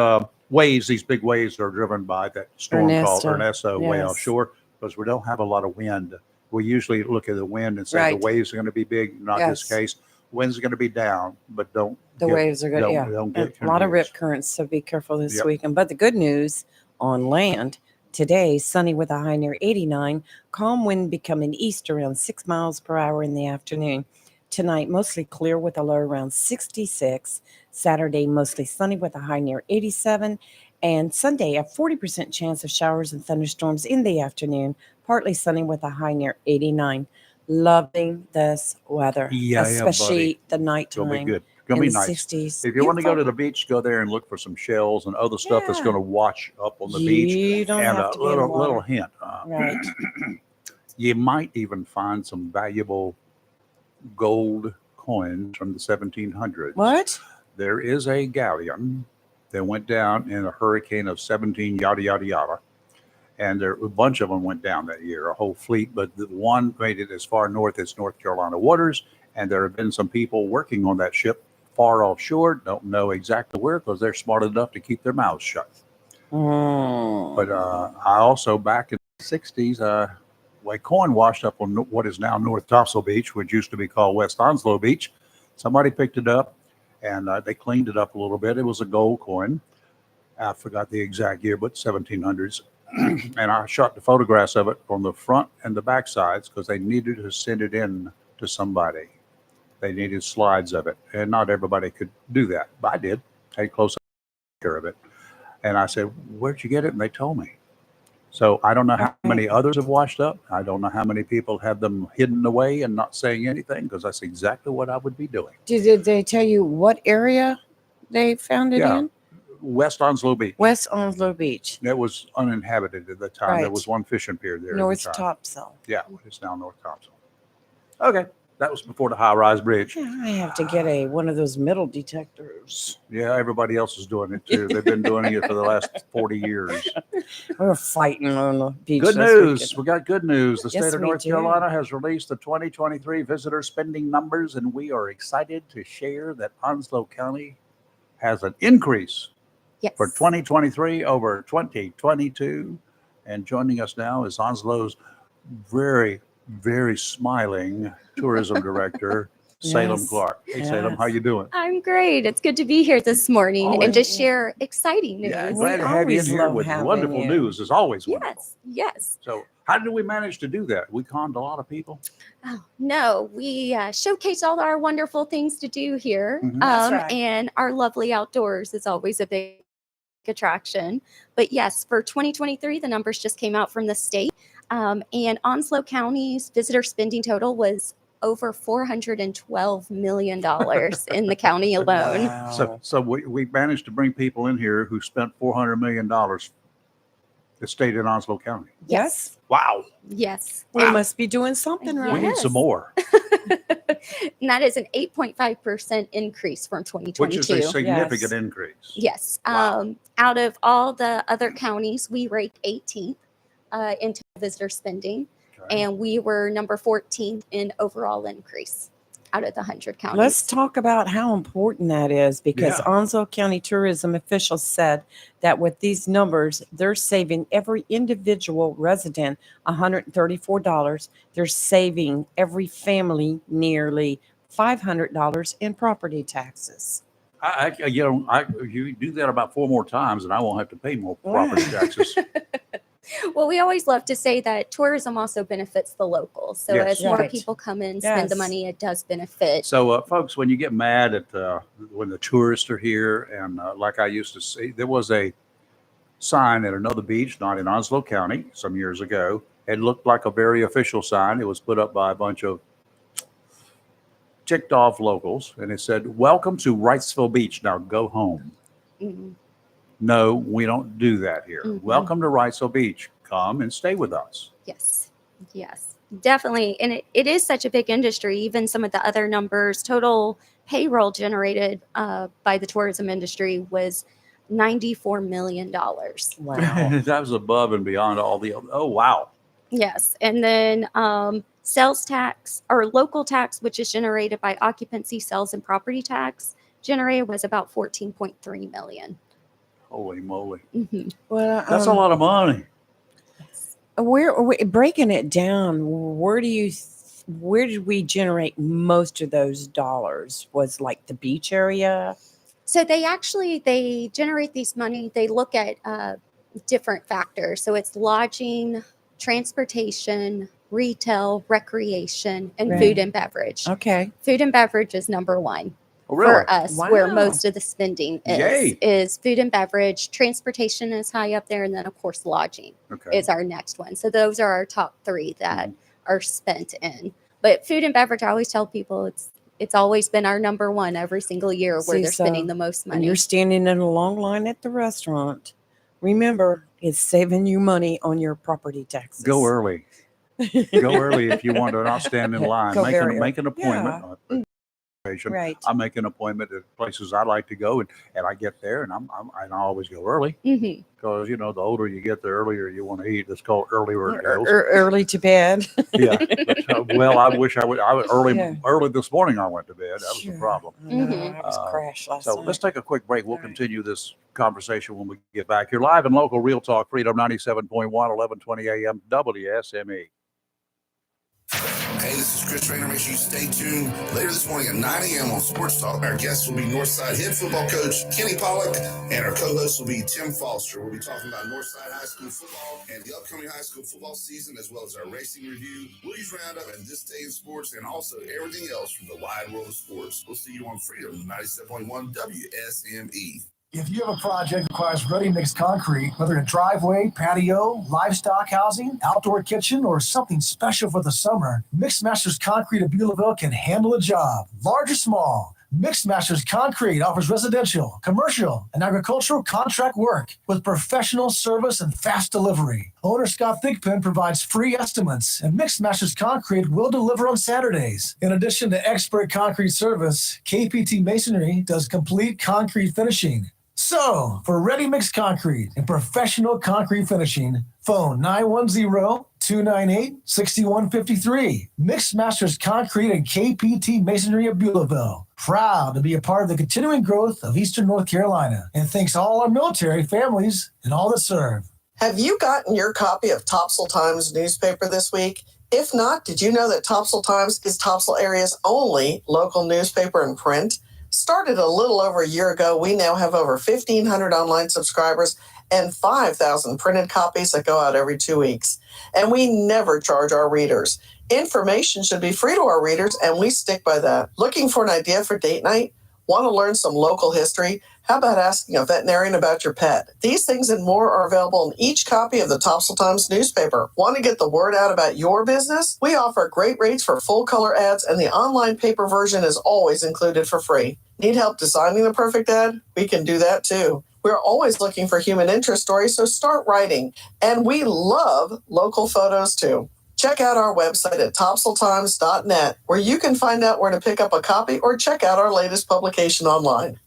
waves, these big waves, are driven by that storm called Ernesto way Yes. offshore, because we don't have a lot of wind. We usually look at the wind and say Right. the waves are going to be big. Not this Yes. case. Winds are going to be down, but don't. The waves are good. Yeah. Don't And get a lot of rip confused. currents, so be careful this Yep. weekend. But the good news on land today, sunny with a high near 89, calm wind becoming east around 6 miles per hour in the afternoon. Tonight, mostly clear with a low around 66. Saturday, mostly sunny with a high near 87. And Sunday, a 40% chance of showers and thunderstorms in the afternoon, partly sunny with a high near 89. Loving this weather, Yeah, especially the It'll nighttime. be good. It's going in to be the nice. 60s. If you want to go to Beautiful. the beach, go there and look for some shells and other stuff that's Yeah. going to wash up on the beach. You don't And have a to be in little water. hint. Right. You might even find some valuable gold coins from the 1700s. What? There is a galleon that went down in a hurricane of 17 yada, yada, yada. And there a bunch of them went down that year, a whole fleet. But the one made it as far north as North Carolina waters. And there have been some people working on that ship far offshore. Don't know exactly where, because they're smart enough to keep their mouths shut. But I also, back in the 60s, a coin washed up on what is now North Topsail Beach, which used to be called West Onslow Beach. Somebody picked it up, and they cleaned it up a little bit. It was a gold coin. I forgot the exact year, but 1700s. And I shot the photographs of it from the front and the back sides, because they needed to send it in to somebody. They needed slides of it, and not everybody could do that. But I did. Had close care of it. And I said, "Where'd you get it?" And they told me. So I don't know how many others have washed up. I don't know how many people have them hidden away and not saying anything, because that's exactly what I would be doing. Did they tell you what area they found it Yeah. in? West Onslow Beach. West Onslow Beach, It was uninhabited at the time. There Right. was one fishing pier there. at the North time. Topsail. Yeah, it's now North Topsail. Okay. That was before the high-rise bridge. I have to get one of those metal detectors. Yeah, everybody else is doing it too. They've been doing it for the last 40 years. We're fighting on the beach. Good this news. weekend. We got good news. The Yes, state of we North do. Carolina has released the 2023 visitor spending numbers, and we are excited to share that Onslow County has an increase for 2023 over 2022. And joining us now is Onslow's very, very smiling tourism director, Salem Yes. Clark. Hey, Salem, Yes. how you doing? I'm great. It's good to be here this morning Always. and to share exciting news. Yeah, We glad to have you in always here love with having wonderful you. news. As always, wonderful. Yes. So how did we manage to do that? We conned a lot of people. Oh, no, we showcase all our wonderful things to do here. Mhm. That's right. And our lovely outdoors is always a big attraction. But yes, for 2023, the numbers just came out from the state. And Onslow County's visitor spending total was over $412 million in the county alone. Wow. So we managed to bring people in here who spent $400 million that stayed in Onslow County. Yes. Wow. Yes. We must be doing something right. We need some Yes. more, And that is an 8.5% increase from 2022. which is a significant Yes. increase. Yes. Wow. Out of all the other counties, we ranked 18th in total visitor spending, Okay. and we were number 14 in overall increase out of the 100 counties. Let's talk about how important that is, because Yeah. Onslow County tourism officials said that with these numbers, they're saving every individual resident $134. They're saving every family nearly $500 in property taxes. You do that about 4 more times, and I won't have to pay more property taxes. Well, we always love to say that tourism also benefits the locals. So Yes. as more Right. people come in, spend the Yes. money, it does benefit. So, folks, when you get mad at when the tourists are here, and like I used to say, there was a sign at another beach, not in Onslow County, some years ago. It looked like a very official sign. It was put up by a bunch of ticked off locals, and it said, "Welcome to Wrightsville Beach. Now go home." Mhm. No, we don't do that here. Mhm. Welcome to Wrightsville Beach. Come and stay with us. Yes, yes, definitely. And it is such a big industry. Even some of the other numbers, total payroll generated by the tourism industry was $94 million. Wow. That was above and beyond all the other. Oh, wow. Yes. And then sales tax or local tax, which is generated by occupancy, sales, and property tax, generated was about 14.3 million. Holy moly. Mhm. Well, That's a lot of money. we're breaking it down. Where did we generate most of those dollars? Was like the beach area? So they generate these money. They look at different factors. So it's lodging, transportation, retail, recreation, and Right. food and beverage. Okay. Food and beverage is number one Oh, really? for us, where Wow. most of the spending Yay. is food and beverage. Transportation is high up there, and then of course lodging Okay. is our next one. So those are our top three that are spent in. But food and beverage, I always tell people it's always been our number one every single year where See, they're so spending the most When money. you're standing in a long line at the restaurant, remember it's saving you money on your property taxes. Go early. Go early if you want to not stand in line. Go Make very an appointment. Yeah. Patient. Right. I make an appointment at places I like to go, and I get there, and I always go early Mhm. because the older you get, the earlier you want to eat. It's called early bird deals. Early to bed. Yeah. Well, I wish I would early. Yeah. Early this morning, I went to bed. That was the Sure. problem. Mhm. I was crashed last So night. let's take a quick break. We'll All right. continue this conversation when we get back. You're live and local, Real Talk Freedom 97.1, 1120 AM, WSME. Hey, this is Chris Trainer. Make sure you stay tuned later this morning at 9 a.m. on Sports Talk. Our guests will be Northside head football coach Kenny Pollock, and our co-host will be Tim Foster. We'll be talking about Northside High School football and the upcoming high school football season, as well as our racing review, Woody's Roundup, and This Day in Sports, and also everything else from the wide world of sports. We'll see you on Freedom 97.1 WSME. If you have a project that requires ready-mix concrete, whether a driveway, patio, livestock housing, outdoor kitchen, or something special for the summer, Mixed Masters Concrete of Beulahville can handle a job, large or small. Mixed Masters Concrete offers residential, commercial, and agricultural contract work with professional service and fast delivery. Owner Scott Thigpen provides free estimates, and Mixed Masters Concrete will deliver on Saturdays. In addition to expert concrete service, KPT Masonry does complete concrete finishing. So, for ready mixed concrete and professional concrete finishing, phone 910-298-6153. Mixed Masters Concrete and KPT Masonry of Beulahville. Proud to be a part of the continuing growth of Eastern North Carolina, and thanks all our military families and all that serve. Have you gotten your copy of Topsail Times newspaper this week? If not, did you know that Topsail Times is Topsail area's only local newspaper in print? Started a little over a year ago, we now have over 1,500 online subscribers and 5,000 printed copies that go out every 2 weeks. And we never charge our readers. Information should be free to our readers, and we stick by that. Looking for an idea for date night? Want to learn some local history? How about asking a veterinarian about your pet? These things and more are available in each copy of the Topsail Times newspaper. Want to get the word out about your business? We offer great rates for full-color ads, and the online paper version is always included for free. Need help designing the perfect ad? We can do that too. We're always looking for human interest stories, so start writing. And we love local photos too. Check out our website at topsailtimes.net, where you can find out where to pick up a copy or check out our latest publication online.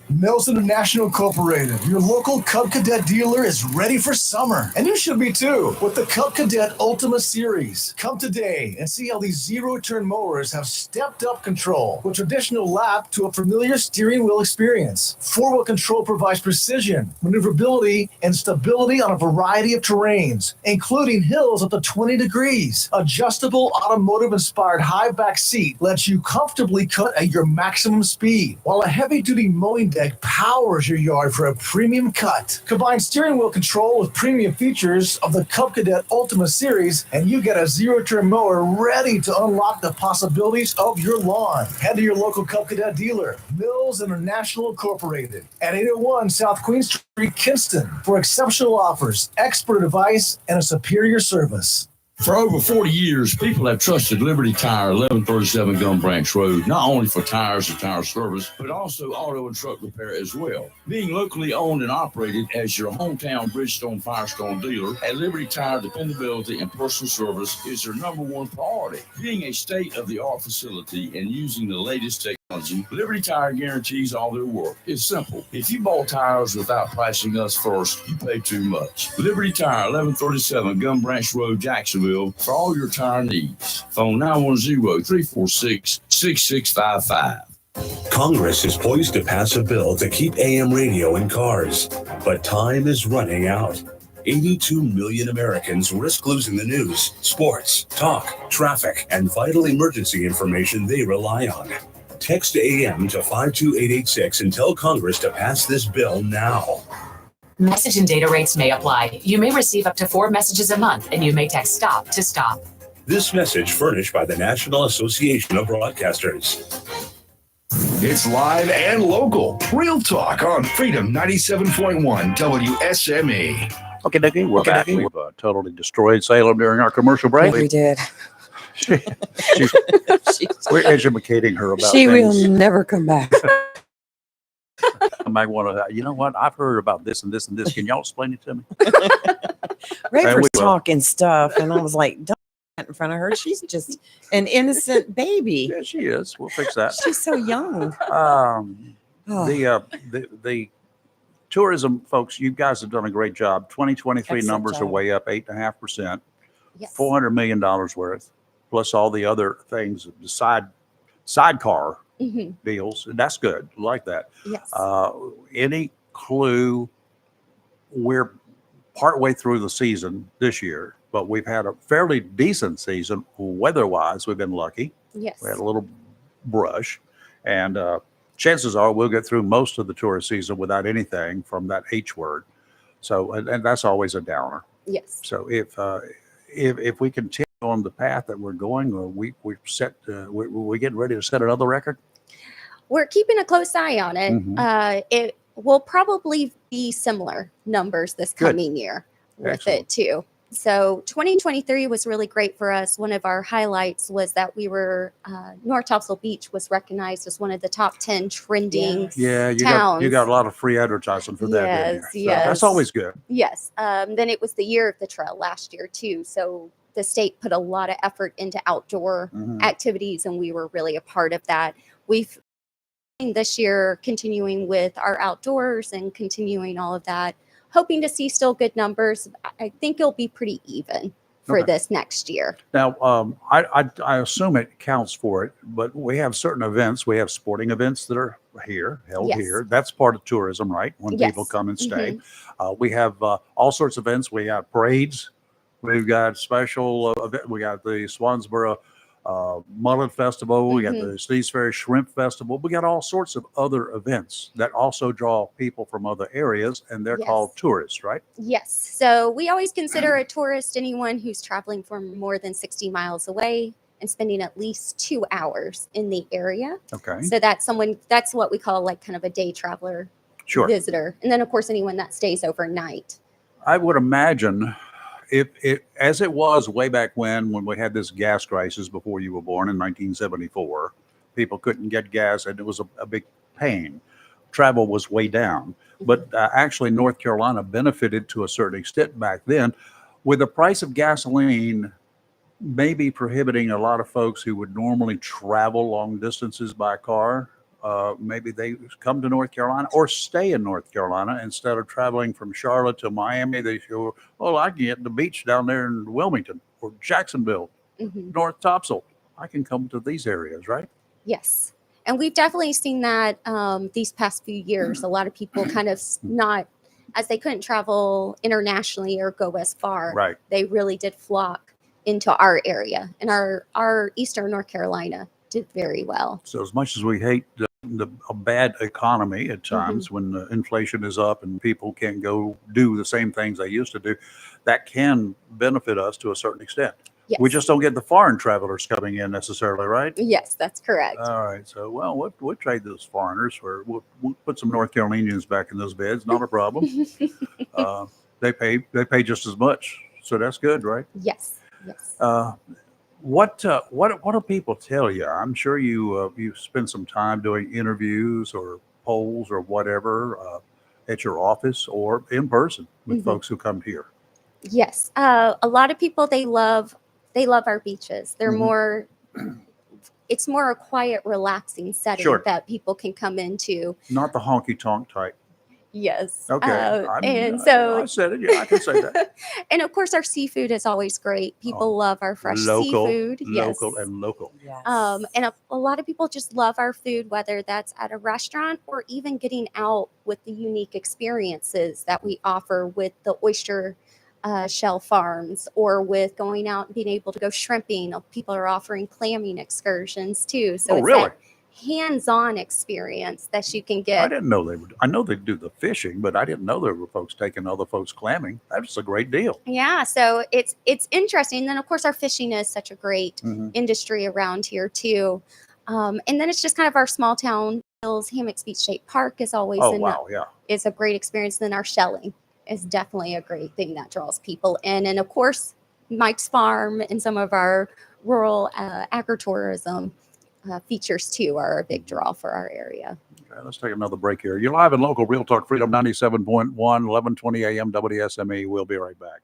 Mills International Incorporated, your local Cub Cadet dealer, is ready for summer. And you should be too, with the Cub Cadet Ultima Series. Come today and see how these zero-turn mowers have stepped up control with traditional lap to a familiar steering wheel experience. Four-wheel control provides precision, maneuverability, and stability on a variety of terrains, including hills up to 20 degrees. Adjustable automotive-inspired high-back seat lets you comfortably cut at your maximum speed, while a heavy-duty mowing deck powers your yard for a premium cut. Combine steering wheel control with premium features of the Cub Cadet Ultima Series, and you get a zero-turn mower ready to unlock the possibilities of your lawn. Head to your local Cub Cadet dealer, Mills International Incorporated, at 801 South Queen Street, Kinston, for exceptional offers, expert advice, and a superior service. For over 40 years, people have trusted Liberty Tire, 1137 Gum Branch Road, not only for tires and tire service, but also auto and truck repair as well. Being locally owned and operated as your hometown Bridgestone Firestone dealer, at Liberty Tire, dependability and personal service is their number one priority. Being a state-of-the-art facility and using the latest technology, Liberty Tire guarantees all their work. It's simple. If you bought tires without pricing us first, you pay too much. Liberty Tire, 1137 Gum Branch Road, Jacksonville, for all your tire needs. Phone 910-346-6655. Congress is poised to pass a bill to keep AM radio in cars, but time is running out. 82 million Americans risk losing the news, sports, talk, traffic, and vital emergency information they rely on. Text AM to 52886 and tell Congress to pass this bill now. Message and data rates may apply. You may receive up to 4 messages a month, and you may text STOP to stop. This message furnished by the National Association of Broadcasters. It's live and local. Real talk on Freedom 97.1 WSME. Okay, Nikki, we're back. We've totally destroyed Salem during our commercial break. We did. We're educating her about She things. will never come back. I might want to, you know what? I've heard about this and this and this. Can y'all explain it to me? Ray And was we will. talking stuff, and I was like, don't get in front of her. She's just an innocent baby. Yeah, she is. We'll fix that. She's so young. The tourism folks, you guys have done a great job. 2023 Excellent numbers are job. way up 8.5%, Yes. $400 million worth, plus all the other things, the sidecar Mhm. deals. That's good. Like that. Yes. Any clue? We're partway through the season this year, but we've had a fairly decent season weather-wise. We've been lucky. Yes. We had a little brush, and chances are we'll get through most of the tourist season without anything from that H word. So, and that's always a downer. Yes. So if we continue on the path that we're going, or we're getting ready to set another record. We're keeping a close eye on it. Mhm. It will probably be similar numbers this Good. coming year with Excellent. it too. So 2023 was really great for us. One of our highlights was that we were North Topsail Beach was recognized as one of the top 10 trending Yeah, towns. you got a lot of free advertising for that, didn't you? Yes, So yes. that's always good. Yes. Then it was the year of the trail last year too. So the state put a lot of effort into outdoor activities, and we were really a part of that. We've this year continuing with our outdoors and continuing all of that, hoping to see still good numbers. I think it'll be pretty even for Okay. this next year. Now, I assume it counts for it, but we have certain events. We have sporting events that are held Yes. here. That's part of tourism, right? When people Yes. come and stay. We have all sorts of events. We have parades. We've got special event. We got the Swansboro Mullet Festival. We got the Steve's Ferry Shrimp Festival. We got all sorts of other events that also draw people from other areas, and they're Yes. called tourists, right? Yes. So we always consider a tourist anyone who's traveling from more than 60 miles away and spending at least 2 hours in the area. Okay. So that's what we call like kind of a day traveler Sure. visitor. And then of course anyone that stays overnight. I would imagine if it as it was way back when we had this gas crisis before you were born in 1974, people couldn't get gas and it was a big pain. Travel was way down, but actually North Carolina benefited to a certain extent back then, with the price of gasoline maybe prohibiting a lot of folks who would normally travel long distances by car. Maybe they come to North Carolina or stay in North Carolina instead of traveling from Charlotte to Miami. They go, well, I can get to the beach down there in Wilmington or Jacksonville, North Topsail. I can come to these areas, right? Yes. And we've definitely seen that these past few years. A lot of people kind of not, as they couldn't travel internationally or go as far, Right. they really did flock into our area. And our Eastern North Carolina did very well. So as much as we hate a bad economy at times when the inflation is up and people can't go do the same things they used to do, that can benefit us to a certain extent. Yes. We just don't get the foreign travelers coming in necessarily, right? Yes, that's correct. All right. So, well, we'll trade those foreigners for, we'll put some North Carolinians back in those beds. Not a problem. They pay just as much. So that's good, right? Yes. Yes. What do people tell you? I'm sure you spend some time doing interviews or polls or whatever at your office or in person with folks who come here. Yes. A lot of people, they love our beaches. They're more, it's more a quiet, relaxing setting Sure. that people can come into. Not the honky tonk type. Yes. Okay. And so I said it. Yeah, I can say that. and of course our seafood is always great. People love our fresh Local, seafood. local, Yes. and local. And a lot of people just love our food, whether that's at a restaurant or even getting out with the unique experiences that we offer with the oyster shell farms, or with going out and being able to go shrimping. People are offering clamming excursions too. So Oh, it's really? that hands-on experience that you can I get. didn't know they would. I know they do the fishing, but I didn't know there were folks taking other folks clamming. That's a great deal. Yeah, so it's interesting. And then of course our fishing is such a great Mhm. industry around here too. And then it's just kind of our small town hills. Hammocks Beach State Park is always Oh, wow. Yeah. is a great experience. Then our shelling is definitely a great thing that draws people in. And of course, Mike's Farm and some of our rural agritourism features too are a big draw for our area. Okay, let's take another break here. You're live in local Real Talk Freedom 97.1, 1120 AM WSME. We'll be right back.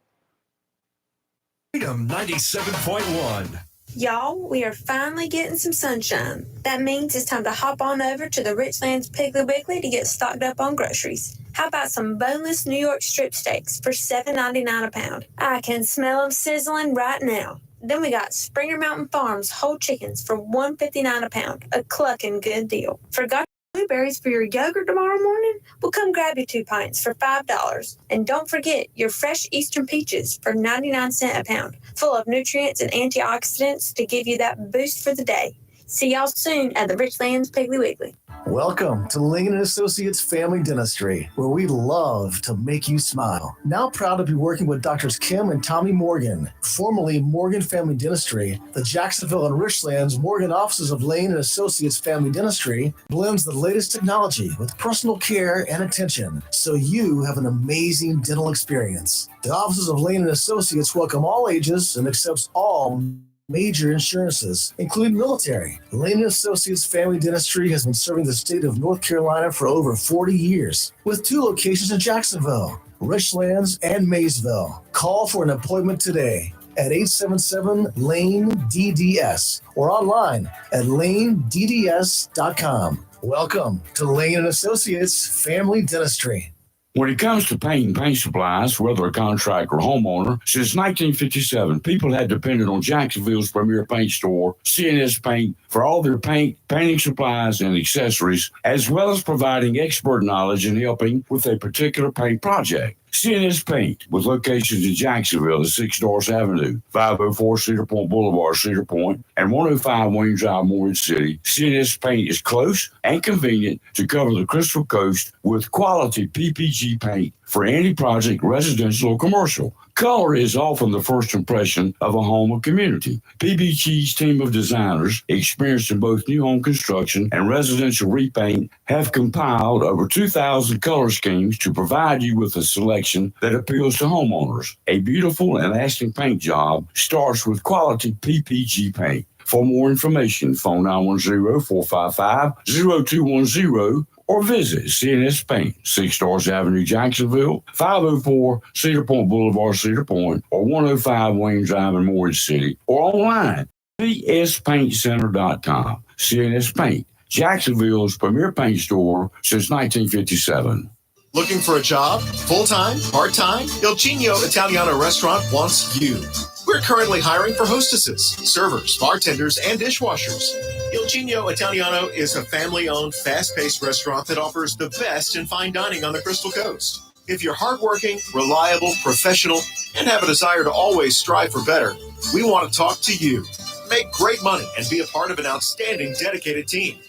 Freedom 97.1. Y'all, we are finally getting some sunshine. That means it's time to hop on over to the Richlands Piggly Wiggly to get stocked up on groceries. How about some boneless New York strip steaks for $7.99 a pound? I can smell them sizzling right now. Then we got Springer Mountain Farms whole chickens for $1.59 a pound, a clucking good deal. Forgot blueberries for your yogurt tomorrow morning? Well, come grab your 2 pints for $5. And don't forget your fresh Eastern peaches for 99 cents a pound, full of nutrients and antioxidants to give you that boost for the day. See y'all soon at the Richlands Piggly Wiggly. Welcome to Lane & Associates Family Dentistry, where we love to make you smile. Now proud to be working with Doctors Kim and Tommy Morgan, formerly Morgan Family Dentistry. The Jacksonville and Richlands Morgan offices of Lane & Associates Family Dentistry blends the latest technology with personal care and attention, so you have an amazing dental experience. The offices of Lane & Associates welcome all ages and accepts all major insurances, including military. Lane & Associates Family Dentistry has been serving the state of North Carolina for over 40 years, with 2 locations in Jacksonville, Richlands, and Maysville. Call for an appointment today at 877-LANE-DDS or online at lanedds.com. Welcome to Lane & Associates Family Dentistry. When it comes to paint and paint supplies, whether a contractor or homeowner, since 1957, people have depended on Jacksonville's premier paint store, CNS Paint, for all their paint, painting supplies, and accessories, as well as providing expert knowledge and helping with a particular paint project. CNS Paint, with locations in Jacksonville at 6 Doris Avenue, 504 Cedar Point Boulevard, Cedar Point, and 105 Wayne Drive, Morehead City. CNS Paint is close and convenient to cover the Crystal Coast with quality PPG paint for any project, residential or commercial. Color is often the first impression of a home or community. PPG's team of designers, experienced in both new home construction and residential repaint, have compiled over 2,000 color schemes to provide you with a selection that appeals to homeowners. A beautiful and lasting paint job starts with quality PPG paint. For more information, phone 910-455-0210 or visit CNS Paint, 6 Doris Avenue, Jacksonville, 504 Cedar Point Boulevard, Cedar Point, or 105 Wayne Drive in Morehead City, or online, pspaintcenter.com. CNS Paint, Jacksonville's premier paint store since 1957. Looking for a job? Full-time? Part-time? Il Cigno Italiano Restaurant wants you. We're currently hiring for hostesses, servers, bartenders, and dishwashers. Il Cigno Italiano is a family-owned, fast-paced restaurant that offers the best in fine dining on the Crystal Coast. If you're hardworking, reliable, professional, and have a desire to always strive for better, we want to talk to you. Make great money and be a part of an outstanding, dedicated team.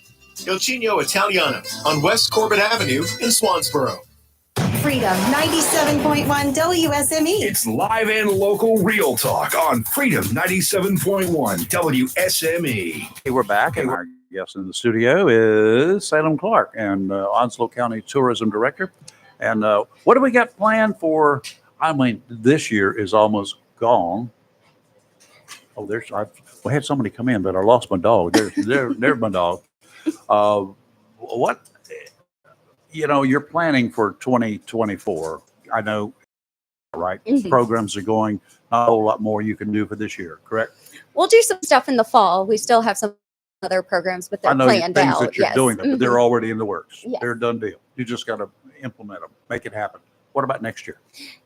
Il Cigno Italiano on West Corbett Avenue in Swansboro. Freedom 97.1 WSME. It's live and local real talk on Freedom 97.1 WSME. Hey, we're back, and our guest in the studio is Salem Clark, and Onslow County Tourism Director. And what do we got planned for? I mean, this year is almost gone. Oh, we had somebody come in, but I lost my dog. There's my dog. What? You're planning for 2024. I know, right? Mhm. Programs are going, not a whole lot more you can do for this year, correct? We'll do some stuff in the fall. We still have some other programs, but they're I know planned things out. that you're Yes. doing them, but they're Mhm. already in the works. Yes. They're a done deal. You just got to implement them, make it happen. What about next year?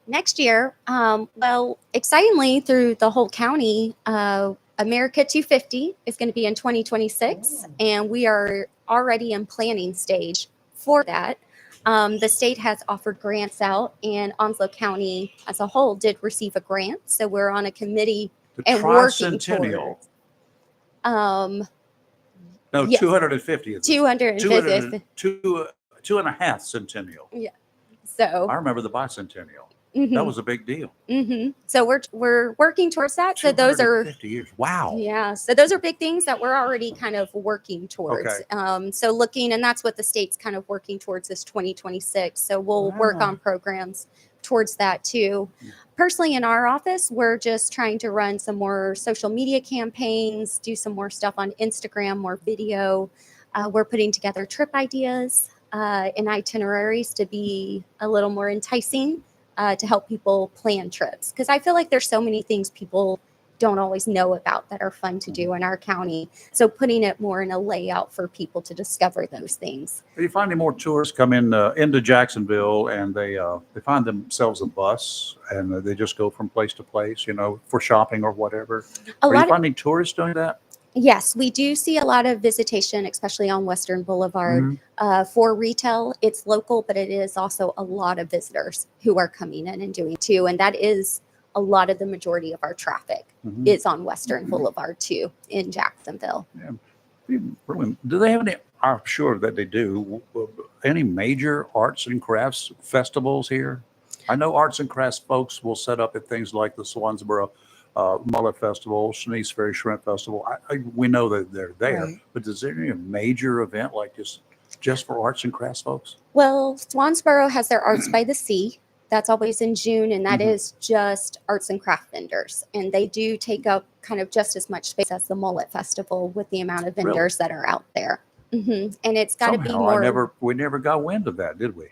Next year, well, excitingly through the whole county, America 250 is going to be in 2026, and we are already in planning stage for that. The state has offered grants out, and Onslow County as a whole did receive a grant. So we're on a committee The and working Tricentennial. towards. No, yes. 250th. 250th. Two and a half centennial. Yeah. So. I remember the bicentennial. Mhm. That was a big deal. So we're working towards that. So those are 50 years. Wow. Yeah. So those are big things that we're already kind of working towards. Okay. So looking, and that's what the state's kind of working towards is 2026. So we'll work Wow. on programs towards that too. Personally, in our office, we're just trying to run some more social media campaigns, do some more stuff on Instagram, more video. We're putting together trip ideas and itineraries to be a little more enticing. To help people plan trips, because I feel like there's so many things people don't always know about that are fun to do in our county. So putting it more in a layout for people to discover those things. Are you finding more tourists come in into Jacksonville, and they find themselves a bus, and they just go from place to place, for shopping or whatever? Are you finding tourists doing that? Yes, we do see a lot of visitation, especially on Western Boulevard. For retail, it's local, but it is also a lot of visitors who are coming in and doing too. And that is a lot of the majority of our traffic is on Western Boulevard too in Jacksonville. Yeah. Really, do they have any? I'm sure that they do. Any major arts and crafts festivals here? I know arts and crafts folks will set up at things like the Swansboro Mullet Festival, Shanice Ferry Shrimp Festival. We know that they're there, Right. but is there any major event like just for arts and crafts folks? Well, Swansboro has their Arts by the Sea. That's always in June, and that Mhm. is just arts and craft vendors. And they do take up kind of just as much space as the Mullet Festival with the amount of Really? vendors that are out there. And it's got to be Somehow more. we never got wind of that, did we?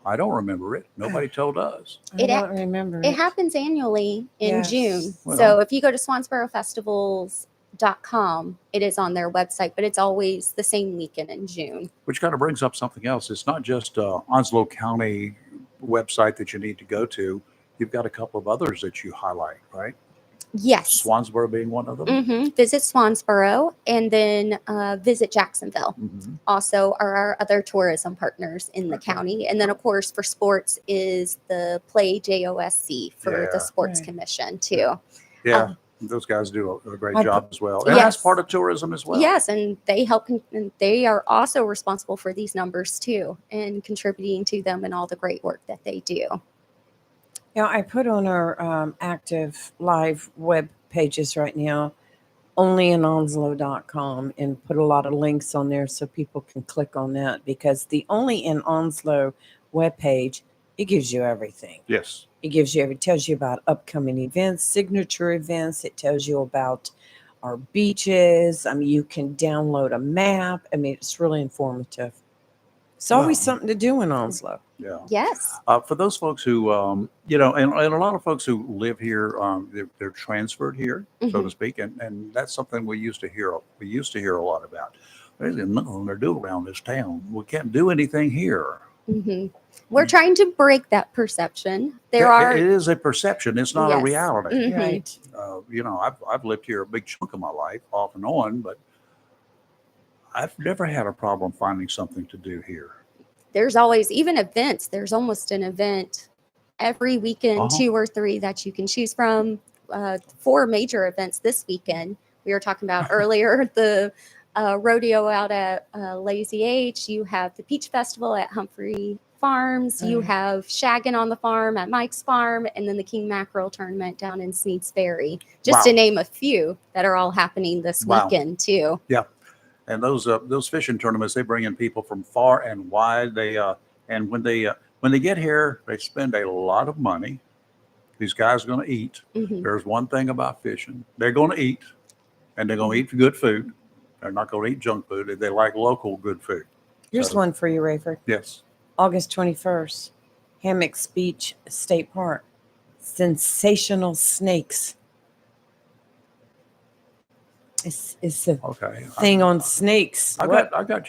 I don't remember it. Nobody told us. I don't remember It happens annually in Yes. June. Well. So if you go to swansborofestivals.com, it is on their website, but it's always the same weekend in June. Which kind of brings up something else. It's not just Onslow County website that you need to go to. You've got a couple of others that you highlight, right? Yes. Swansboro being one of them. Visit Swansboro and then visit Jacksonville. Also are our other tourism partners in the county. And then, of course, for sports is the Play JOSC for Yeah. the Sports Commission, too. Yeah, those guys do a great I job put- as well. And that's Yes. part of tourism as well. Yes, and they help, and they are also responsible for these numbers, too, and contributing to them and all the great work that they do. Yeah, I put on our active live web pages right now, only in onslow.com, and put a lot of links on there so people can click on that, because the Only in Onslow webpage, it gives you everything. Yes. It gives you, it tells you about upcoming events, signature events. It tells you about our beaches. I mean, you can download a map. I mean, it's really informative. It's always something to do in Onslow. Yeah. Yes. For those folks who, and a lot of folks who live here, they're transferred here, so to speak, and that's something we used to hear. We used to hear a lot about. There's nothing to do around this town. We can't do anything here. We're trying to break that perception. There are. It is a perception. It's not a Yes. reality. Mhm. Right. I've lived here a big chunk of my life, off and on, but I've never had a problem finding something to do here. There's always, even events, there's almost an event every weekend, Uh-huh. 2 or 3 that you can choose from. 4 major events this weekend. We were talking about earlier the rodeo out at Lazy H. You have the Peach Festival at Humphrey Farms. You Right. have Shaggin' on the Farm at Mike's Farm, and then the King Mackerel Tournament down in Sneeds Ferry. Just Wow. to name a few that are all happening this Wow. weekend too. Yeah, and those fishing tournaments, they bring in people from far and wide. They and when they get here, they spend a lot of money. These guys are going to eat. There's one thing about fishing: they're going to eat, and they're going to eat good food. They're not going to eat junk food. They like local good food. Here's So, one for you, Rayford. Yes. August 21st, Hammocks Beach State Park. Sensational snakes. It's a Okay. thing on snakes. I What? got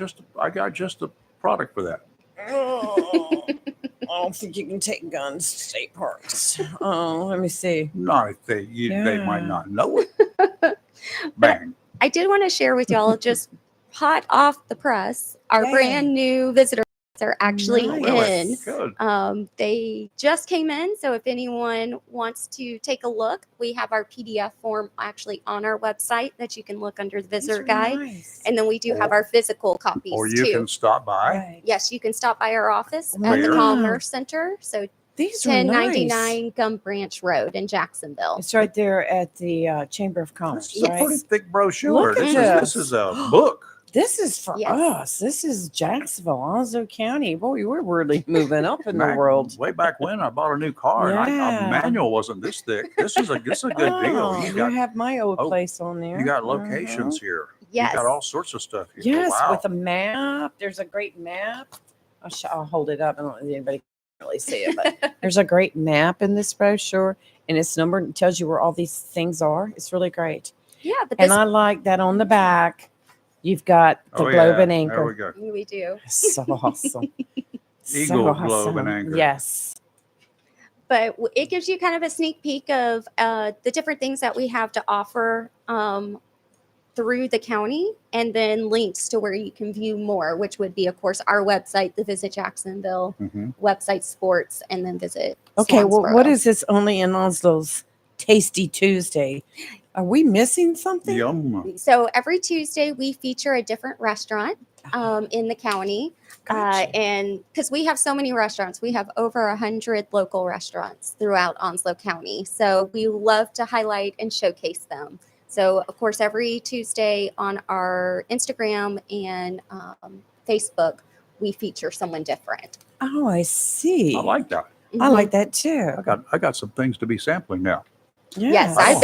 just a product for that. Oh, I don't think you can take guns to state parks. Oh, let me see. Not if they might Yeah. not know it. Bang. I did want to share with y'all, just hot off the press, our Yay. brand new visitors are actually in. Good. They just came in, so if anyone wants to take a look, we have our PDF form actually on our website that you can look under the visitor guide, and then we do have our physical copies Or you too. can stop by. Yes, you can stop by our office at the Where? Commerce Center. So These are 1099 Gum Branch Road in Jacksonville. It's right there at the Chamber of Commerce, It's a right? pretty thick brochure. Look at This is a book. This is for us. This is Jacksonville, Onslow County. Boy, we're really moving up in the Back- world. Way back when I bought a new car, and Yeah. a manual wasn't this thick. This is a good deal. Oh, You you got, have my old place on there. you got locations here. Yes. You got all sorts of stuff here. Yes, Wow. with a map. There's a great map. I'll hold it up. I don't know if anybody can really see it, but there's a great map in this brochure, and it's numbered and tells you where all these things are. It's really great. Yeah, but And this I like that on the back, you've got the Oh, globe yeah. and There anchor. we go. we do. So awesome. Eagle, globe, and anchor. But Yes. it gives you kind of a sneak peek of the different things that we have to offer through the county, and then links to where you can view more, which would be, of course, our website, the Visit Jacksonville website, sports, and then Visit. Okay, well, what Swansboro. is this Only in Onslow's Tasty Tuesday? Are we missing something? Yum. So every Tuesday we feature a different restaurant in the county, and because we have so many restaurants, we have over 100 local restaurants throughout Onslow County. So we love to highlight and showcase them. So of course, every Tuesday on our Instagram and Facebook, we feature someone different. Oh, I see. I like that. I like that too. I got some things to be sampling now. Yes, I've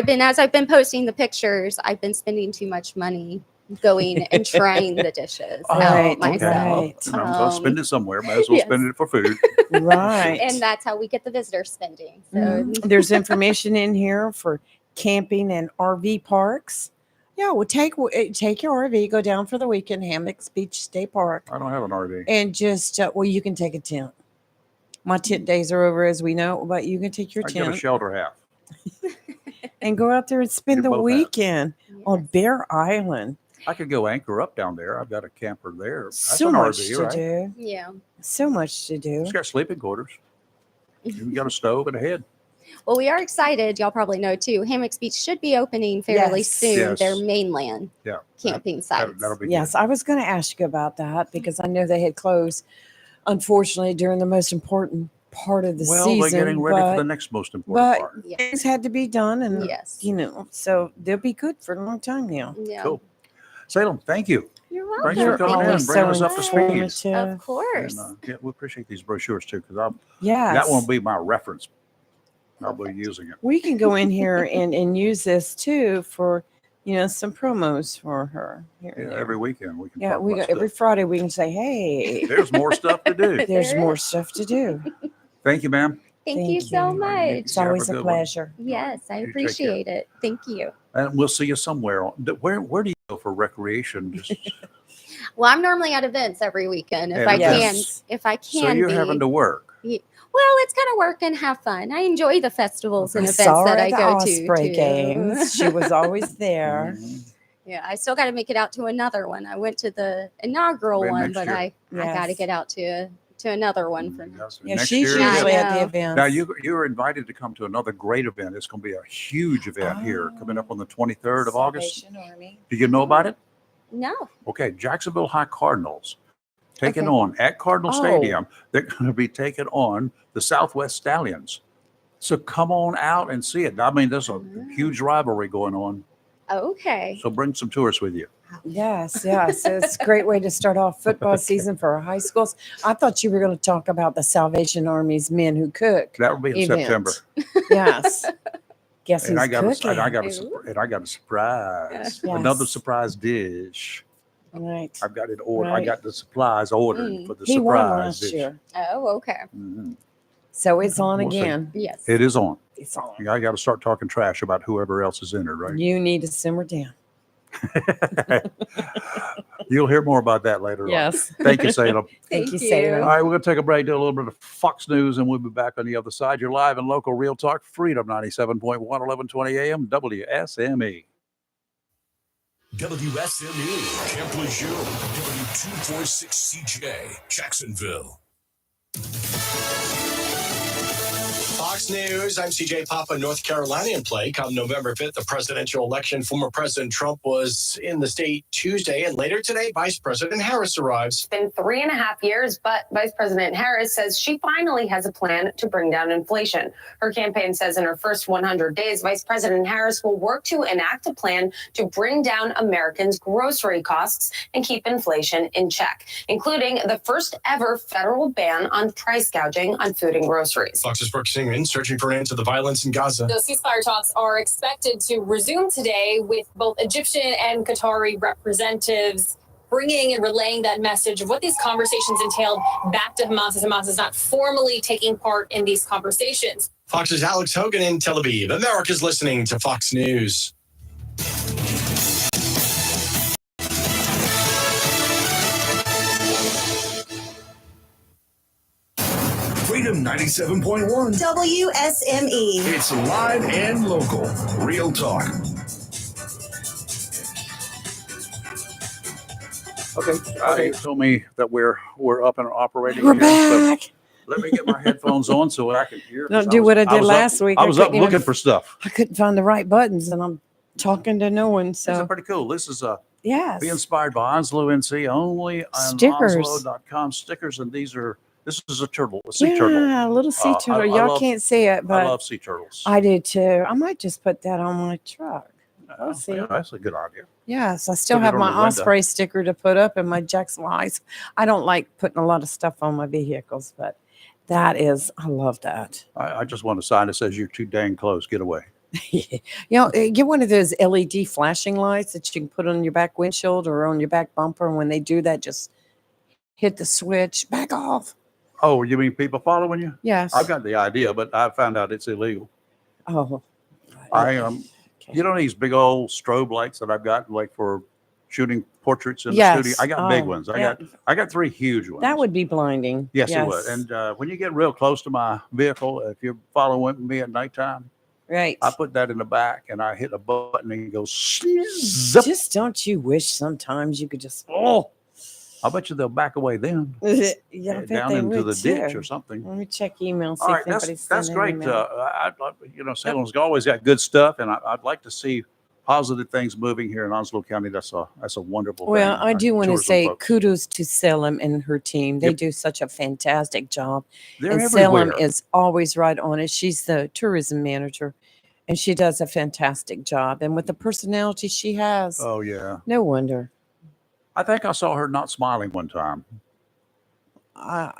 been as I've been posting the pictures, I've been spending too much money going and trying the dishes out myself. Okay. I'm going to spend it somewhere. Might as well spend it for food. Right. And that's how we get the visitor spending. So There's information in here for camping and RV parks. Yeah, well, take your RV, go down for the weekend, Hammocks Beach State Park, I don't have an RV. and just you can take a tent. My tent days are over, as we know, but you can take your I give a tent shelter half. and go out there and spend You the both have. weekend on Bear Island. I could go anchor up down there. I've got a camper there. That's So an much RV, to right? do. yeah. So much to do. It's got sleeping quarters. You got a stove and a head. Well, we are excited. Y'all probably know too. Hammocks Beach should be opening fairly Yes. soon. Yes. Their mainland Yeah. camping sites. That'll be Yes, I was going to ask you about that because I know they had closed, unfortunately, during the most important part of the Well, season. they're getting ready for but- the next most important But part. things had to be done, and Yes. so they'll be good for a long time now. Yeah. Cool. Salem, thank you. You're Thanks welcome. for coming in Thank and you bringing so us up to speed. informative. Of course. And, yeah, we appreciate these brochures too, because Yes. that won't be my reference. I'll be using it. We can go in here and use this too for some promos for her. Here and Yeah, there. every weekend we can Yeah, talk we about got every stuff. Friday we can say, hey, There's more stuff to do. there's more stuff to do. Thank you, ma'am. Thank you so much. It's always Have a a good one. pleasure. Yes, I You take care. appreciate it. Thank you. And we'll see you somewhere. Where do you go for recreation? Just, Well, I'm normally at events every weekend if At I events. can. If I can so you're be. having to work. Well, it's kind of work and have fun. I enjoy the festivals and I events saw her that I at the go Osprey to. games. She was always there. Yeah, I still got to make it out to another one. I went to the inaugural Maybe one, next but year. I got to Yes. get out to another one for now. Yeah, Next she's year, usually I at the know. events. Now you're invited to come to another great event. It's going to be a huge event here coming up on the 23rd of August. Salvation Army. Do you know about it? No. Okay, Jacksonville High Cardinals taking Okay. on at Cardinal Oh. Stadium. They're going to be taking on the Southwest Stallions. So come on out and see it. I mean, there's a huge rivalry going on. Okay. So bring some tourists with you. Yes. It's a great way to start off football season for our high schools. I thought you were going to talk about the Salvation Army's Men Who Cook. That will be in event. September. Yes. Guess And who's I got cooking? I got a surprise. Yes. Another surprise dish. Right. I've got it ordered. I Right. got the supplies ordered for the He won surprise last dish. year. Oh, okay. Mhm. So it's on We'll see. again. Yes. It is on. It's on. I got to start talking trash about whoever else is in it, right? You need to simmer down. You'll hear more about that later Yes. on. Thank you, Salem. Thank you, you. Salem. All right, we're going to take a break, do a little bit of Fox News, and we'll be back on the other side. You're live in local Real Talk, Freedom 97.1, 1120 AM, WSME. WSMU, Camp Lejeune, W246CJ, Jacksonville. Fox News, I'm CJ Papa, North Carolina in play. Come November 5th, the presidential election. Former President Trump was in the state Tuesday, and later today, Vice President Harris arrives. It's been 3.5 years, but Vice President Harris says she finally has a plan to bring down inflation. Her campaign says in her first 100 days, Vice President Harris will work to enact a plan to bring down Americans' grocery costs and keep inflation in check, including the first ever federal ban on price gouging on food and groceries. Fox's Brooke Singman searching for an end to the violence in Gaza. Those ceasefire talks are expected to resume today with both Egyptian and Qatari representatives bringing and relaying that message of what these conversations entailed back to Hamas, as Hamas is not formally taking part in these conversations. Fox's Alex Hogan in Tel Aviv. America's listening to Fox News. Freedom 97.1. WSME. It's live and local. Real talk. Okay. You told me that we're up and operating. We're here, so back. let me get my headphones on so I can hear. Don't do what I did was last up, week. I was up couldn't even- looking for stuff. I couldn't find the right buttons, and I'm talking to no one. These are So pretty cool. This is yes, be inspired by Onslow NC only on Stickers. Onslow.com stickers. And this is a turtle, a sea turtle. yeah, a little sea I turtle. Y'all love- can't see it, I but love sea turtles. I do too. I might just put that on my truck. We'll see. Yeah, that's a good idea. Yes, I still Put it have on my the window. Osprey sticker to put up and my Jackson Wise. I don't like putting a lot of stuff on my vehicles, but I love that. I just want a sign that says you're too dang close. Get away. Get one of those LED flashing lights that you can put on your back windshield or on your back bumper. And when they do that, just hit the switch, back off. Oh, you mean people following you? Yes. I've got the idea, but I found out it's illegal. Oh, You know these big old strobe lights that I've got, like for shooting portraits in Yes. the studio. I got big Oh, ones. yeah. I got 3 huge ones. that would be blinding. Yes, it would. And when you get real close to my vehicle, if you're following me at nighttime, right. I put that in the back and I hit a button and it goes zip. Just don't you wish sometimes you could just I bet you they'll back away then. yeah, I bet down they into would the ditch too. or something. Let me check email. See All if right, anybody's that's sent an great. email. Salem's always got good stuff, and I'd like to see positive things moving here in Onslow County. That's a wonderful Well, thing. I do want to Tourism say folks. kudos to Salem and her team. They Yep. do such a fantastic job. They're and Salem everywhere. is always right on it. She's the tourism manager, and she does a fantastic job. And with the personality she has, Oh yeah, no wonder. I think I saw her not smiling one time.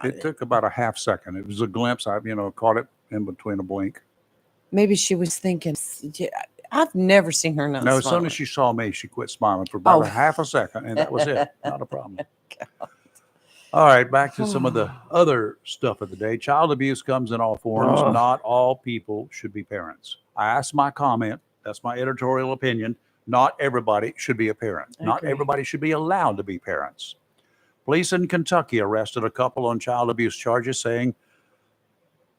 It took about a half second. It was a glimpse. I caught it in between a blink. Maybe she was thinking, yeah, I've never seen her not No, as soon smiling. as she saw me, she quit smiling for about Oh. a half a second, and that was it. Not a problem. All right, back to some of the other stuff of the day. Child abuse comes in all forms. Ugh. Not all people should be parents. I asked my comment. That's my editorial opinion. Not everybody should be a parent. Not Agree. everybody should be allowed to be parents. Police in Kentucky arrested a couple on child abuse charges, saying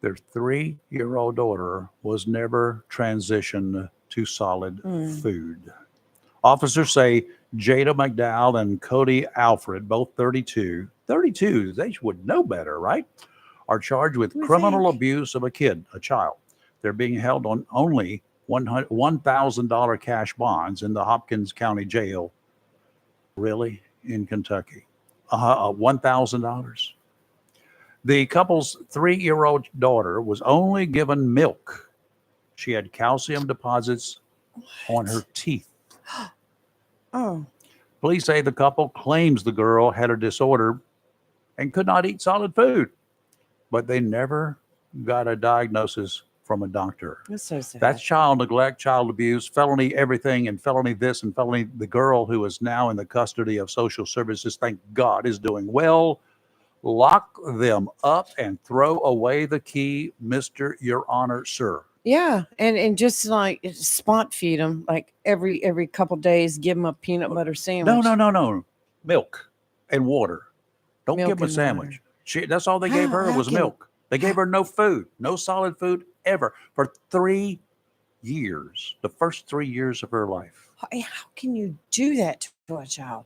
their 3-year-old daughter was never transitioned to solid food. Officers say Jada McDowell and Cody Alfred, both 32, they would know better, right? Are charged with criminal abuse of a child. They're being held on only $1,000 cash bonds in the Hopkins County Jail. Really? In Kentucky? $1,000. The couple's 3-year-old daughter was only given milk. She had calcium deposits on her teeth. Oh, Police say the couple claims the girl had a disorder and could not eat solid food, but they never got a diagnosis from a doctor. that's so sad. That's child neglect, child abuse, felony everything, and felony this and felony. The girl who is now in the custody of social services, thank God, is doing well. Lock them up and throw away the key, Mr. Your Honor, sir. Yeah, and just like spot feed them, like every couple days, give them a peanut butter sandwich. No. Milk and water. Don't Milk give them a and sandwich. That's all they gave her How was can- milk. They gave her no food, no solid food ever for 3 years, the first 3 years of her life. How can you do that to a child?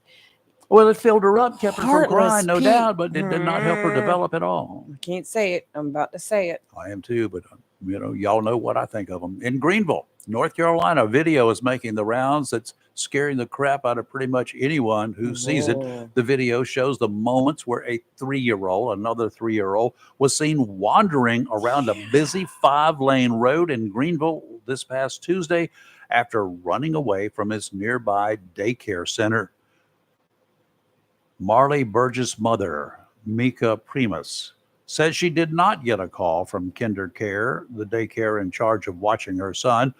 Well, it filled her up, kept her from Heartless crying, no Pete. doubt, but it did not help her develop at all. I can't say it. I'm about to say it. I am too, but y'all know what I think of them. In Greenville, North Carolina, a video is making the rounds that's scaring the crap out of pretty much anyone who sees it. Whoa. The video shows the moments where a 3-year-old, another 3-year-old, was seen wandering around a busy 5-lane road in Greenville this past Tuesday after running away from his nearby daycare center. Marley Burgess' mother, Mika Primus, says she did not get a call from Kinder Care, the daycare in charge of watching her son.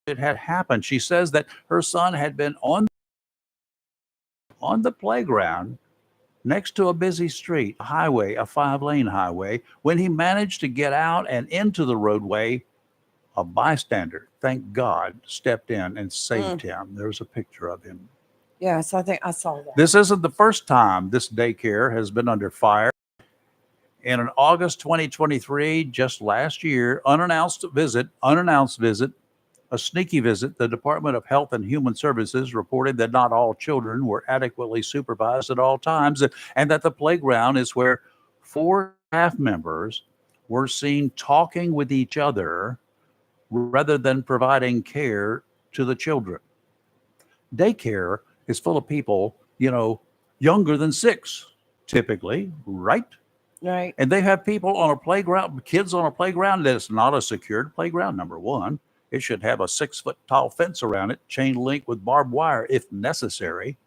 It had happened. She says that her son had been on the playground next to a busy street, a highway, a 5-lane highway. When he managed to get out and into the roadway, a bystander, thank God, stepped in and saved him. There's a picture of him. Yes, I think I saw that. This isn't the first time this daycare has been under fire. In an August 2023, just last year, unannounced visit, a sneaky visit, the Department of Health and Human Services reported that not all children were adequately supervised at all times, and that the playground is where 4 staff members were seen talking with each other rather than providing care to the children. Daycare is full of people, younger than 6, typically, right? Right. And they have people on a playground, kids on a playground that's not a secured playground, number one. It should have a 6-foot tall fence around it, chain link with barbed wire if necessary,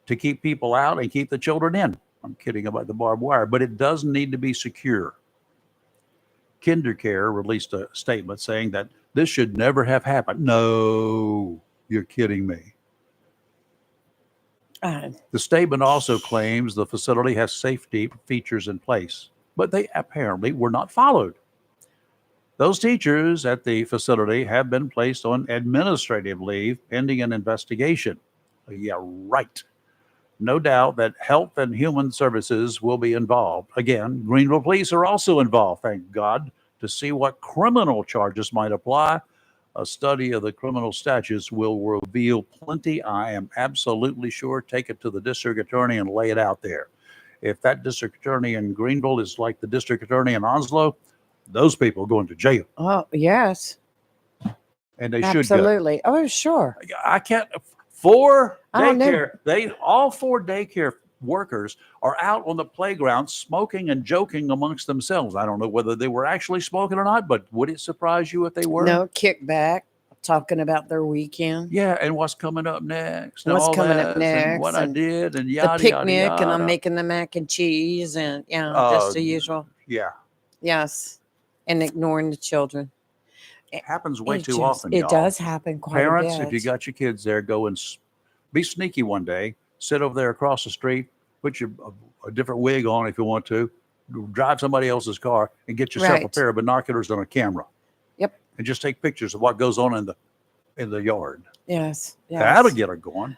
to keep people out and keep the children in. I'm kidding about the barbed wire, but it does need to be secure. KinderCare released a statement saying that this should never have happened. No, you're kidding me. The statement also claims the facility has safety features in place, but they apparently were not followed. Those teachers at the facility have been placed on administrative leave pending an investigation. Yeah, right. No doubt that Health and Human Services will be involved. Again, Greenville Police are also involved, thank God, to see what criminal charges might apply. A study of the criminal statutes will reveal plenty. I am absolutely sure. Take it to the district attorney and lay it out there. If that district attorney in Greenville is like the district attorney in Onslow, those people are going to jail. Oh, yes. And they should go. Absolutely. Oh, sure. I can't. 4 I don't know. daycare. All 4 daycare workers are out on the playground smoking and joking amongst themselves. I don't know whether they were actually smoking or not, but would it surprise you if they were? No kickback, talking about their weekend. Yeah, and what's coming up next? And What's all coming that, up and next? what I and did, and the yada, picnic, yada, yada. and I'm making the mac and cheese, and just the usual. Yeah, Yes, and ignoring the children. it happens way It too just- often. It y'all. does happen quite Parents, a bit. if you got your kids there, go and be sneaky one day. Sit over there across the street, put a different wig on if you want to, drive somebody else's car, and get yourself a Right. pair of binoculars and a camera. Yep. And just take pictures of what goes on in the yard. Yes. That'll get her going.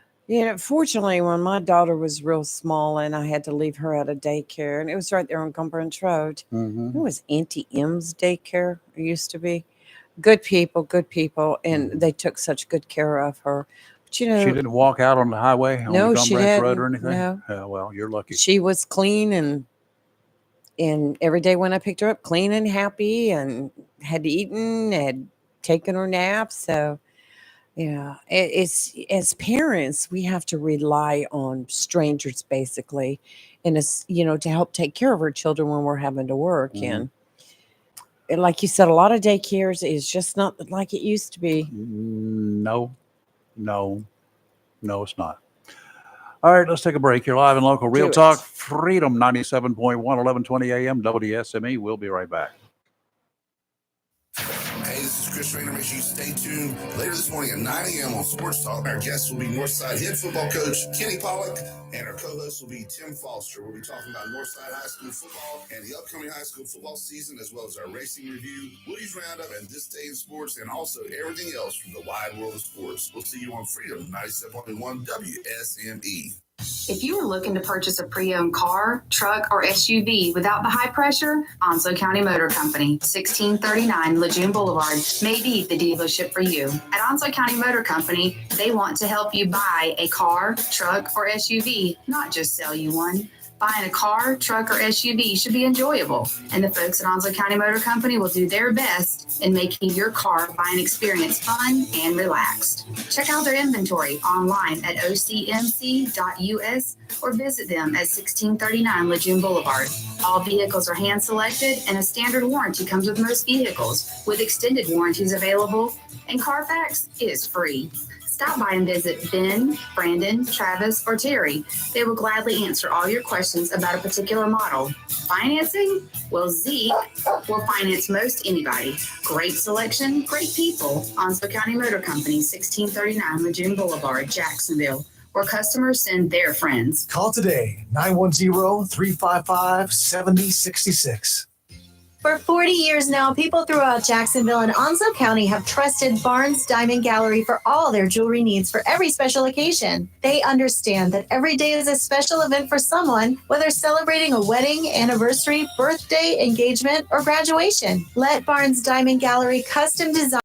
Fortunately, when my daughter was real small and I had to leave her at a daycare, and it was right there on Cumberland Road. Mhm. It was Auntie M's daycare. It used to be good people, and they took such good care of her. But She didn't walk out on the highway on No, the she Gum Branch Road or didn't. anything? No. Yeah, well, you're lucky. she was clean, and every day when I picked her up, clean and happy, and had eaten, had taken her naps. So it's as parents, we have to rely on strangers basically, and to help take care of our children when we're having to work. Mhm. And like you said, a lot of daycares is just not like it used to be. No, it's not. All right, let's take a break. You're live and local. Real Do Talk, it. Freedom 97.1, 1120 a.m. WSME. We'll be right back. Hey, this is Chris Rainer. Make sure you stay tuned. Later this morning at 9 a.m. on Sports Talk, our guest will be Northside head football coach Kenny Pollock, and our co-host will be Tim Foster. We'll be talking about Northside High School football and the upcoming high school football season, as well as our racing review, Woody's Roundup, and This Day in Sports, and also everything else from the wide world of sports. We'll see you on Freedom 97.1 WSME. If you are looking to purchase a pre-owned car, truck, or SUV without the high pressure, Onslow County Motor Company, 1639 Lejeune Boulevard, may be the dealership for you. At Onslow County Motor Company, they want to help you buy a car, truck, or SUV, not just sell you one. Buying a car, truck, or SUV should be enjoyable, and the folks at Onslow County Motor Company will do their best in making your car buying experience fun and relaxed. Check out their inventory online at ocmc.us or visit them at 1639 Lejeune Boulevard. All vehicles are hand-selected, and a standard warranty comes with most vehicles, with extended warranties available, and Carfax is free. Stop by and visit Ben, Brandon, Travis, or Terry. They will gladly answer all your questions about a particular model. Financing? Well, Zeke will finance most anybody. Great selection, great people. Onslow County Motor Company, 1639 Lejeune Boulevard, Jacksonville, where customers send their friends. Call today, 910-355-7066. For 40 years now, people throughout Jacksonville and Onslow County have trusted Barnes Diamond Gallery for all their jewelry needs for every special occasion. They understand that every day is a special event for someone, whether celebrating a wedding, anniversary, birthday, engagement, or graduation. Let Barnes Diamond Gallery custom design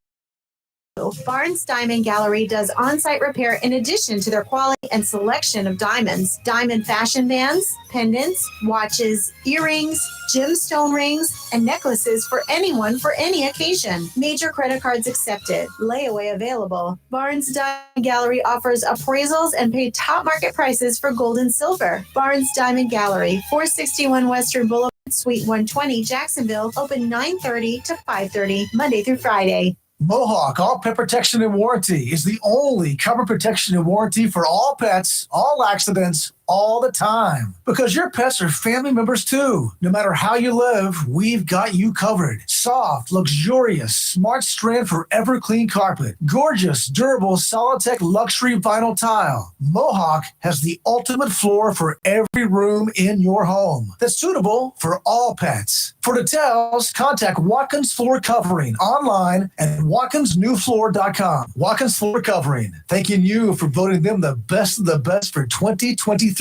Barnes Diamond Gallery does on-site repair in addition to their quality and selection of diamonds, diamond fashion bands, pendants, watches, earrings, gemstone rings, and necklaces for anyone for any occasion. Major credit cards accepted. Layaway available. Barnes Diamond Gallery offers appraisals and pay top market prices for gold and silver. Barnes Diamond Gallery, 461 Western Boulevard, Suite 120, Jacksonville, open 9:30 to 5:30, Monday through Friday. Mohawk All Pet Protection and Warranty is the only cover protection and warranty for all pets, all accidents, all the time. Because your pets are family members too. No matter how you live, we've got you covered. Soft, luxurious, smart strand forever clean carpet. Gorgeous, durable, Solitech luxury vinyl tile. Mohawk has the ultimate floor for every room in your home that's suitable for all pets. For details, contact Watkins Floor Covering online at watkinsnewfloor.com. Watkins Floor Covering, thanking you for voting them the best of the best for 2023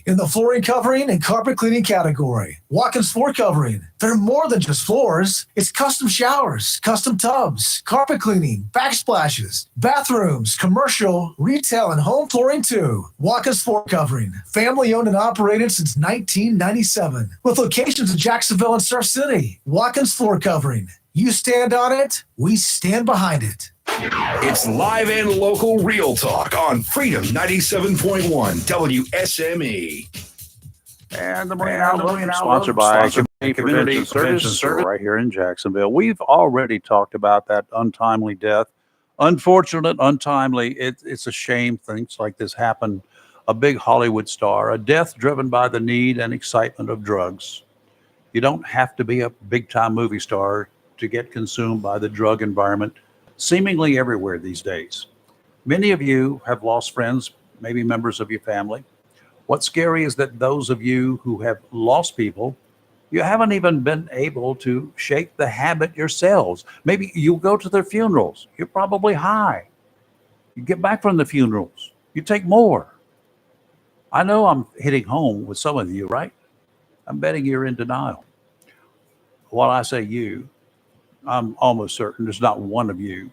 in the flooring covering and carpet cleaning category. Watkins Floor Covering, they're more than just floors. It's custom showers, custom tubs, carpet cleaning, backsplashes, bathrooms, commercial, retail, and home flooring too. Watkins Floor Covering, family owned and operated since 1997 with locations in Jacksonville and Surf City. Watkins Floor Covering, you stand on it, we stand behind it. It's live and local real talk on Freedom 97.1 WSME. And the Marine Outlook is sponsored by Community Prevention Service right here in Jacksonville. We've already talked about that untimely death. Unfortunate, untimely. It's a shame things like this happen. A big Hollywood star, a death driven by the need and excitement of drugs. You don't have to be a big-time movie star to get consumed by the drug environment seemingly everywhere these days. Many of you have lost friends, maybe members of your family. What's scary is that those of you who have lost people, you haven't even been able to shake the habit yourselves. Maybe you go to their funerals. You're probably high. You get back from the funerals. You take more. I know I'm hitting home with some of you, right? I'm betting you're in denial. While I say you, I'm almost certain there's not one of you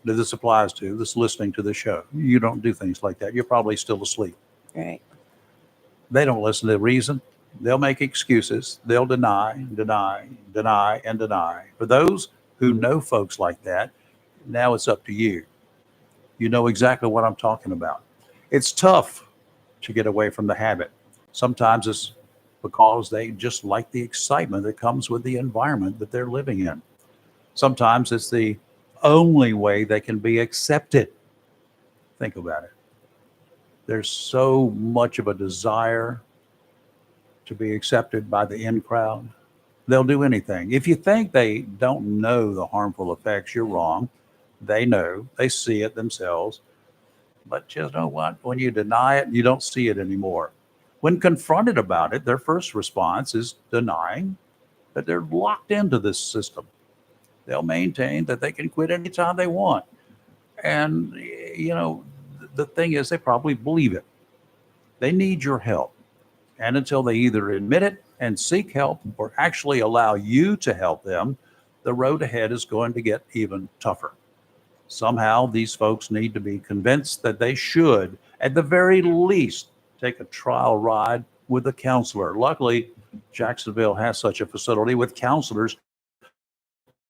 that this applies to that's listening to the show. You don't do things like that. You're probably still asleep. Right. They don't listen to reason. They'll make excuses. They'll deny, and deny. For those who know folks like that, now it's up to you. You know exactly what I'm talking about. It's tough to get away from the habit. Sometimes it's because they just like the excitement that comes with the environment that they're living in. Sometimes it's the only way they can be accepted. Think about it. There's so much of a desire to be accepted by the in crowd. They'll do anything. If you think they don't know the harmful effects, you're wrong. They know. They see it themselves. But you know what? When you deny it, you don't see it anymore. When confronted about it, their first response is denying that they're locked into this system. They'll maintain that they can quit anytime they want. And, you know, the thing is, they probably believe it. They need your help. And until they either admit it and seek help or actually allow you to help them, the road ahead is going to get even tougher. Somehow, these folks need to be convinced that they should, at the very least, take a trial ride with a counselor. Luckily, Jacksonville has such a facility with counselors,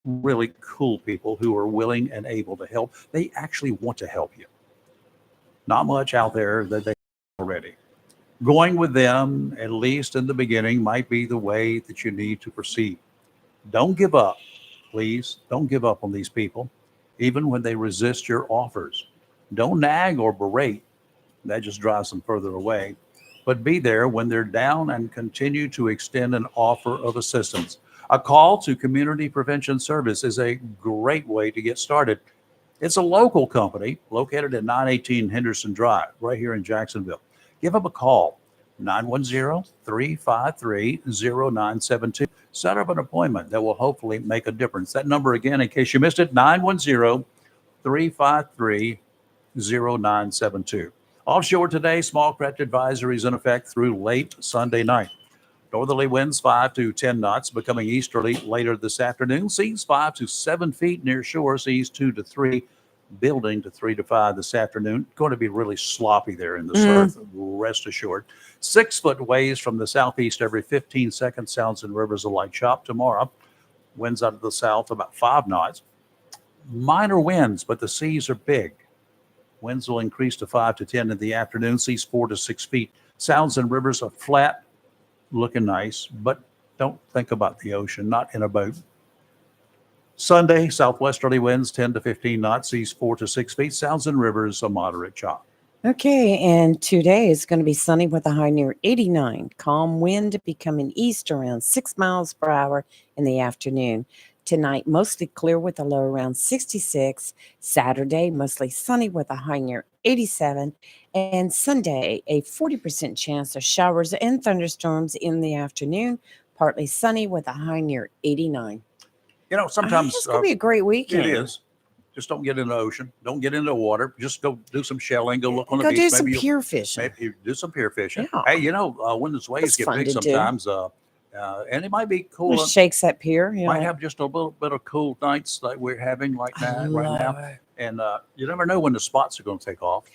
really cool people who are willing and able to help. They actually want to help you. Not much out there that they already. Going with them, at least in the beginning, might be the way that you need to proceed. Don't give up, please. Don't give up on these people, even when they resist your offers. Don't nag or berate. That just drives them further away. But be there when they're down and continue to extend an offer of assistance. A call to Community Prevention Service is a great way to get started. It's a local company located at 918 Henderson Drive, right here in Jacksonville. Give them a call, 910-353-0972. Set up an appointment that will hopefully make a difference. That number again, in case you missed it, 910-353-0972. Offshore today, small craft advisories in effect through late Sunday night. Northerly winds 5 to 10 knots, becoming easterly later this afternoon. Seas 5 to 7 feet near shore. Seas 2 to 3 building to 3 to 5 this afternoon. Going to be really sloppy there in the Mm. surf, rest assured. 6 foot waves from the southeast every 15 seconds. Sounds and rivers a light chop tomorrow. Winds out of the south about 5 knots. Minor winds, but the seas are big. Winds will increase to 5 to 10 in the afternoon. Seas 4 to 6 feet. Sounds and rivers are flat, looking nice, but don't think about the ocean, not in a boat. Sunday, southwesterly winds 10 to 15 knots, seas 4 to 6 feet. Sounds and rivers a moderate chop. Okay, and today is going to be sunny with a high near 89. Calm wind becoming east around 6 miles per hour in the afternoon. Tonight, mostly clear with a low around 66. Saturday, mostly sunny with a high near 87. And Sunday, a 40% chance of showers and thunderstorms in the afternoon. Partly sunny with a high near 89. You know, sometimes it's going to be a great weekend. It is. Just don't get in the ocean. Don't get into the water. Just go do some shelling. Go look on the Go beach. do some Maybe pier fishing. Maybe you do some pier fishing. Yeah. Hey, you know, when those waves That's get fun big to do. sometimes, and it might be cool. It shakes that pier. Yeah. Might have just a little bit of cool nights like we're having like that right now. love it. And you never know when the spots are going to take off.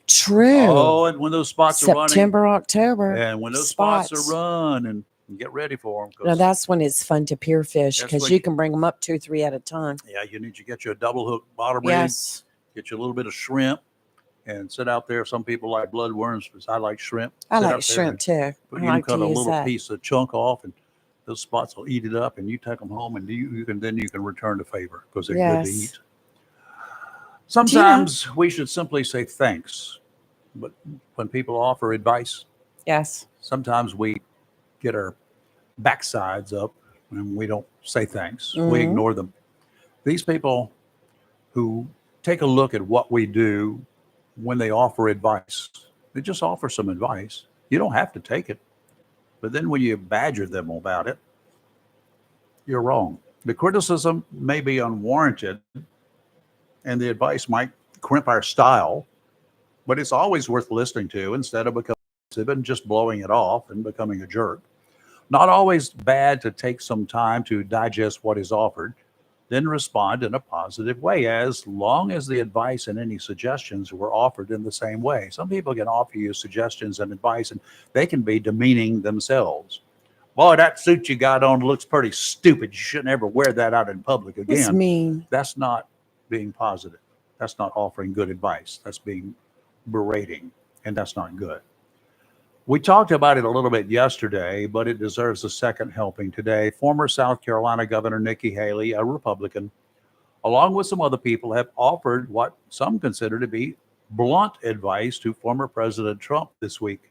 True. Oh, and when those spots are running. September, October. And when those spots are running, get ready for them. Now that's when it's fun to pier fish That's because when you you- can bring them up 2 or 3 at a time. Yeah, you need to get you a double hook bottom rig. Yes. Get you a little bit of shrimp and sit out there. Some people like bloodworms, but I like shrimp. I Sit like out there shrimp and too. I You can like cut to a use little that. piece of chunk off, and those spots will eat it up, and you take them home, and you can return the favor because they're good to Yes. eat. Sometimes we should simply say thanks, but when people offer advice, Yes. sometimes we get our backsides up and we don't say thanks. We Mhm. ignore them. These people who take a look at what we do when they offer advice, they just offer some advice. You don't have to take it. But then when you badger them about it, you're wrong. The criticism may be unwarranted and the advice might crimp our style, but it's always worth listening to instead of becoming defensive and just blowing it off and becoming a jerk. Not always bad to take some time to digest what is offered, then respond in a positive way, as long as the advice and any suggestions were offered in the same way. Some people can offer you suggestions and advice, and they can be demeaning themselves. Boy, that suit you got on looks pretty stupid. You shouldn't ever wear that out in public again. It's mean. That's not being positive. That's not offering good advice. That's being berating, and that's not good. We talked about it a little bit yesterday, but it deserves a second helping today. Former South Carolina Governor Nikki Haley, a Republican, along with some other people, have offered what some consider to be blunt advice to former President Trump this week.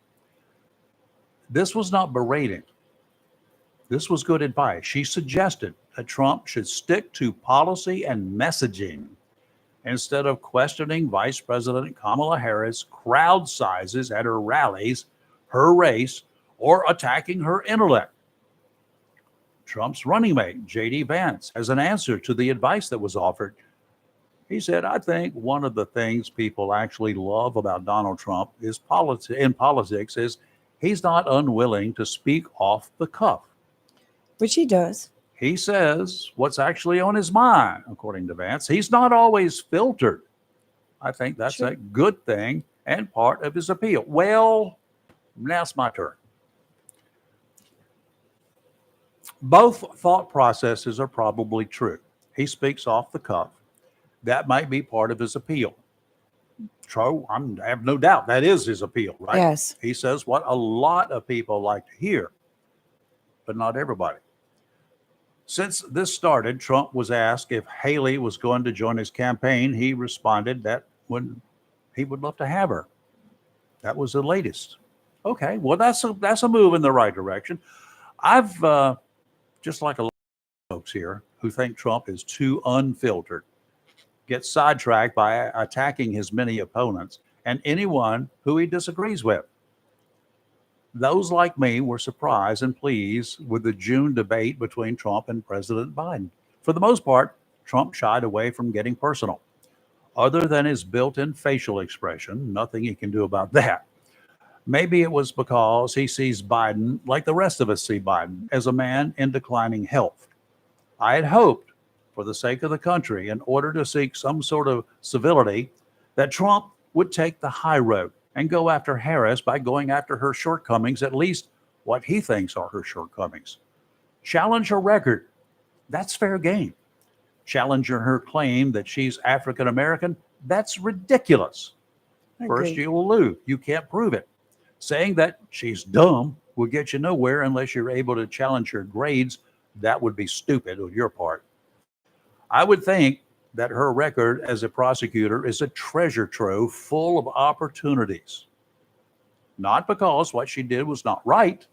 This was not berating. This was good advice. She suggested that Trump should stick to policy and messaging instead of questioning Vice President Kamala Harris' crowd sizes at her rallies, her race, or attacking her intellect. Trump's running mate, J.D. Vance, has an answer to the advice that was offered. He said, I think one of the things people actually love about Donald Trump is in politics is he's not unwilling to speak off the cuff. Which he does. He says what's actually on his mind, according to Vance. He's not always filtered. I think that's a good thing and part of his appeal. Well, now it's my turn. Both thought processes are probably true. He speaks off the cuff. That might be part of his appeal. True, I have no doubt that is his appeal, right? Yes. He says what a lot of people like to hear, but not everybody. Since this started, Trump was asked if Haley was going to join his campaign. He responded that he would love to have her. That was the latest. Okay, well, that's a move in the right direction. I've just like a lot of folks here who think Trump is too unfiltered, get sidetracked by attacking his many opponents and anyone who he disagrees with. Those like me were surprised and pleased with the June debate between Trump and President Biden. For the most part, Trump shied away from getting personal. Other than his built-in facial expression, nothing he can do about that. Maybe it was because he sees Biden, like the rest of us see Biden, as a man in declining health. I had hoped for the sake of the country, in order to seek some sort of civility, that Trump would take the high road and go after Harris by going after her shortcomings, at least what he thinks are her shortcomings. Challenge her record. That's fair game. Challenge her claim that she's African American. That's ridiculous. First, you will lose. You can't prove it. Saying that she's dumb will get you nowhere unless you're able to challenge her grades. That would be stupid on your part. I would think that her record as a prosecutor is a treasure trove full of opportunities. Not because what she did was not right,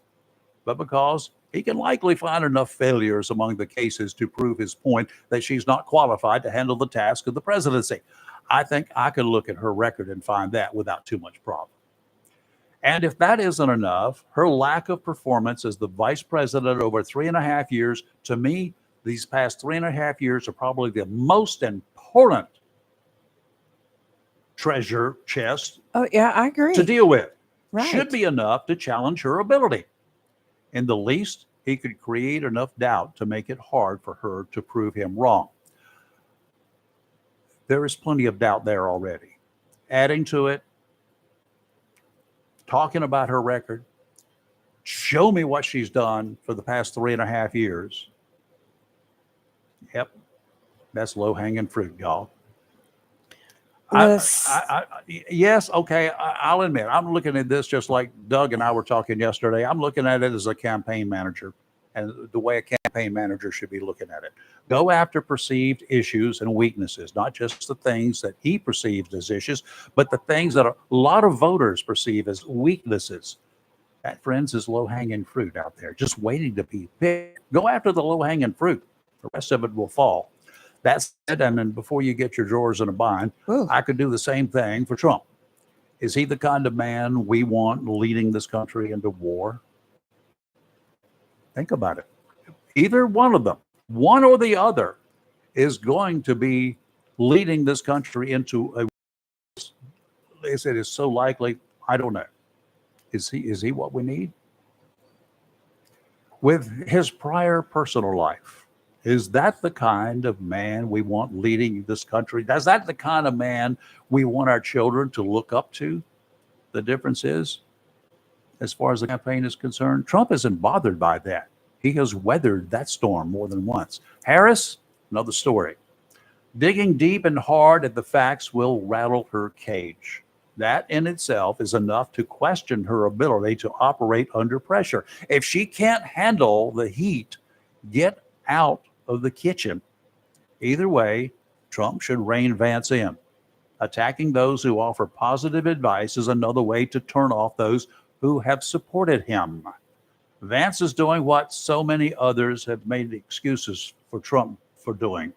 but because he can likely find enough failures among the cases to prove his point that she's not qualified to handle the task of the presidency. I think I could look at her record and find that without too much problem. And if that isn't enough, her lack of performance as the vice president over 3.5 years, to me, these past 3.5 years are probably the most important treasure chest Oh, yeah, I agree. to deal with. Right. Should be enough to challenge her ability. In the least, he could create enough doubt to make it hard for her to prove him wrong. There is plenty of doubt there already. Adding to it, talking about her record, show me what she's done for the past 3.5 years. Yep, that's low-hanging fruit, y'all. Yes. Yes, okay, I'll admit, I'm looking at this just like Doug and I were talking yesterday. I'm looking at it as a campaign manager and the way a campaign manager should be looking at it. Go after perceived issues and weaknesses, not just the things that he perceives as issues, but the things that a lot of voters perceive as weaknesses. That, friends, is low-hanging fruit out there, just waiting to be picked. Go after the low-hanging fruit. The rest of it will fall. That said, and then before you get your drawers in a bind, I could do the same thing for Trump. Is he the kind of man we want leading this country into war? Think about it. Either one of them, one or the other, is going to be leading this country into a, they said, is so likely, I don't know. Is he what we need? With his prior personal life, is that the kind of man we want leading this country? Is that the kind of man we want our children to look up to? The difference is, as far as the campaign is concerned, Trump isn't bothered by that. He has weathered that storm more than once. Harris, another story. Digging deep and hard at the facts will rattle her cage. That in itself is enough to question her ability to operate under pressure. If she can't handle the heat, get out of the kitchen. Either way, Trump should rein Vance in. Attacking those who offer positive advice is another way to turn off those who have supported him. Vance is doing what so many others have made excuses for Trump for doing.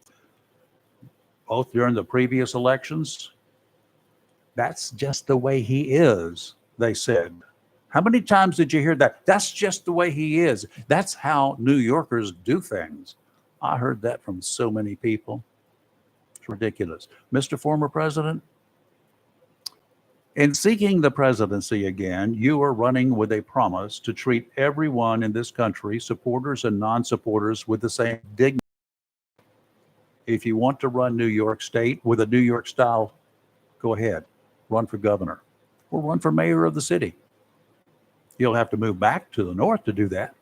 Both during the previous elections, that's just the way he is, they said. How many times did you hear that? That's just the way he is. That's how New Yorkers do things. I heard that from so many people. It's ridiculous. Mr. Former President, in seeking the presidency again, you are running with a promise to treat everyone in this country, supporters and non-supporters, with the same dignity. If you want to run New York State with a New York style, go ahead, run for governor or run for mayor of the city. You'll have to move back to the north to do that.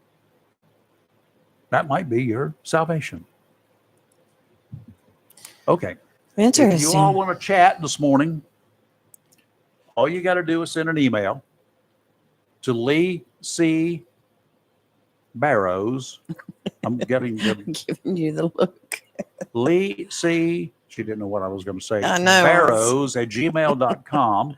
That might be your salvation. Okay. Interesting. If you all want to chat this morning, all you got to do is send an email to Lee C. Barrows. I'm giving you the look. Lee C. She didn't know what I was going to say. I know. Barrows at gmail.com,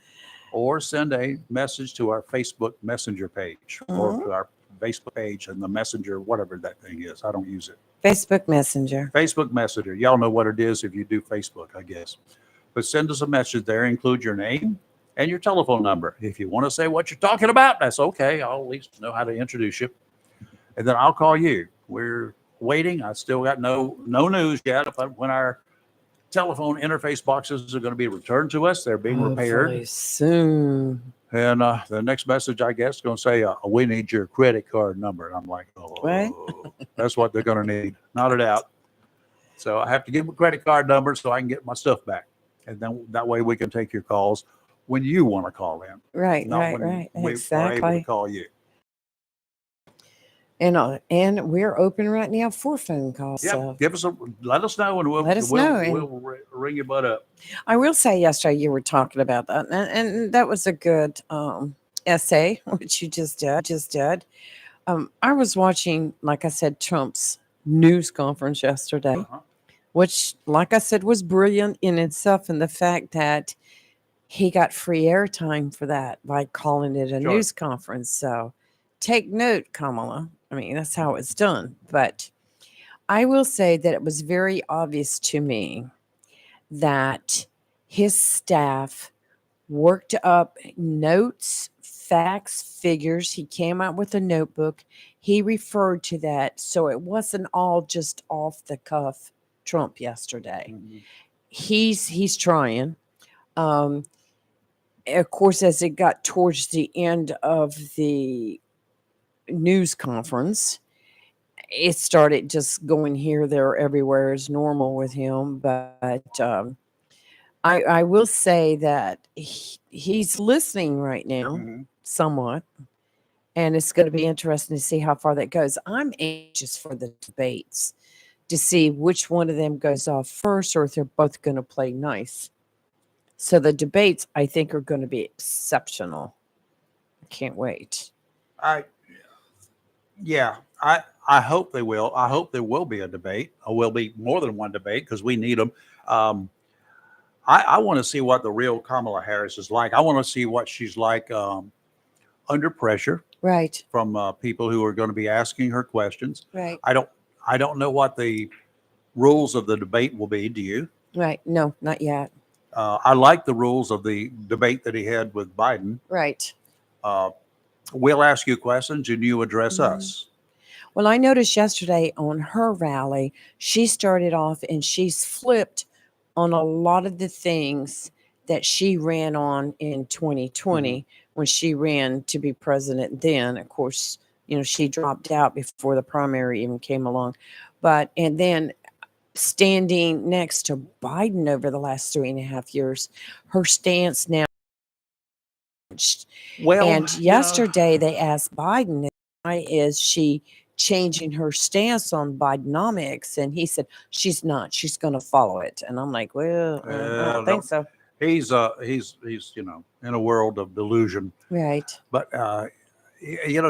or send a message to our Facebook Messenger page or to our Facebook page and the Messenger, whatever that thing is. I don't use it. Facebook Messenger. Facebook Messenger. Y'all know what it is if you do Facebook, I guess. But send us a message there. Include your name and your telephone number. If you want to say what you're talking about, that's okay. I'll at least know how to introduce you. And then I'll call you. We're waiting. I still got no news yet about when our telephone interface boxes are going to be returned to us. They're being repaired soon. And the next message, I guess, is going to say, we need your credit card number. And I'm like, oh, right? That's what they're going to need. Not a doubt. So I have to give them a credit card number so I can get my stuff back. And then that way we can take your calls when you want to call in. Right, not right, when right. we are able Exactly. to call you. And we're open right now for phone calls. Yeah, So let us know, and Let us know, and- We'll ring your butt up. I will say yesterday you were talking about that, and that was a good essay, which you just did. I was watching, like I said, Trump's news conference yesterday, which, like I said, was brilliant in itself, and the fact that he got free airtime for that by calling it a Sure. news conference. So take note, Kamala. I mean, that's how it's done. But I will say that it was very obvious to me that his staff worked up notes, facts, figures. He came out with a notebook. He referred to that. So it wasn't all just off the cuff Trump yesterday. He's trying. Of course, as it got towards the end of the news conference, it started just going here, there, everywhere as normal with him. But I will say that he's listening right now, somewhat. And it's going to be interesting to see how far that goes. I'm anxious for the debates to see which one of them goes off first, or if they're both going to play nice. So the debates, I think, are going to be exceptional. I can't wait. I hope they will. I hope there will be a debate. Or will be more than one debate because we need them. I want to see what the real Kamala Harris is like. I want to see what she's like under pressure, right, from people who are going to be asking her questions. Right. I don't know what the rules of the debate will be. Do you? Right. No, not yet. I like the rules of the debate that he had with Biden. Right. We'll ask you questions and you address us. Well, I noticed yesterday on her rally, she started off and she's flipped on a lot of the things that she ran on in 2020 when she ran to be president. Then, of course, she dropped out before the primary even came along. And then standing next to Biden over the last 3.5 years, her stance now. Well, and yesterday they asked Biden, why is she changing her stance on Bidenomics? And he said, she's not. She's going to follow it. And I'm like, well, I don't think so. He's in a world of delusion. Right. But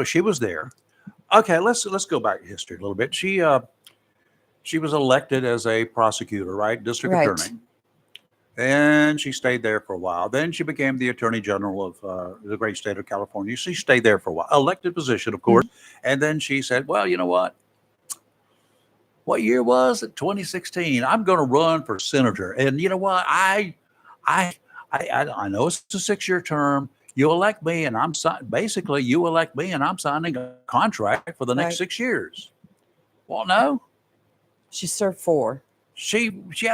she was there. Okay, let's go back in history a little bit. She was elected as a prosecutor, right? District attorney. And she stayed there for a while. Then she became the attorney general of the great state of California. She stayed there for a while. Elected position, of course. And then she said, well, you know what? What year was it? 2016. I'm going to run for senator. And you know what? I know it's a 6-year term. You elect me, and you elect me, and I'm signing a contract for the next 6 years. Well, no. She served 4.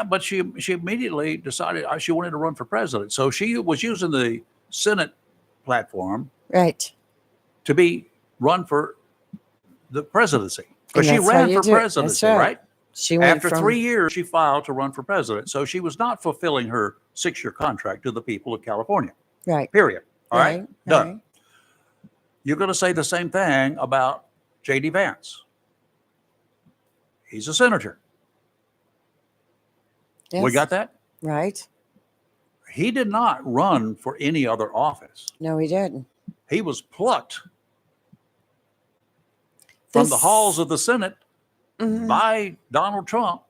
But she immediately decided she wanted to run for president. So she was using the Senate platform, right, to run for the presidency. Because she ran for presidency, right? She went after 3 years, she filed to run for president. So she was not fulfilling her 6-year contract to the people of California. Right. Period. All right. Done. Right. You're going to say the same thing about J.D. Vance. He's a senator. Yes. We got that? Right. He did not run for any other office. No, he didn't. He was plucked from the halls of the Senate by Donald Trump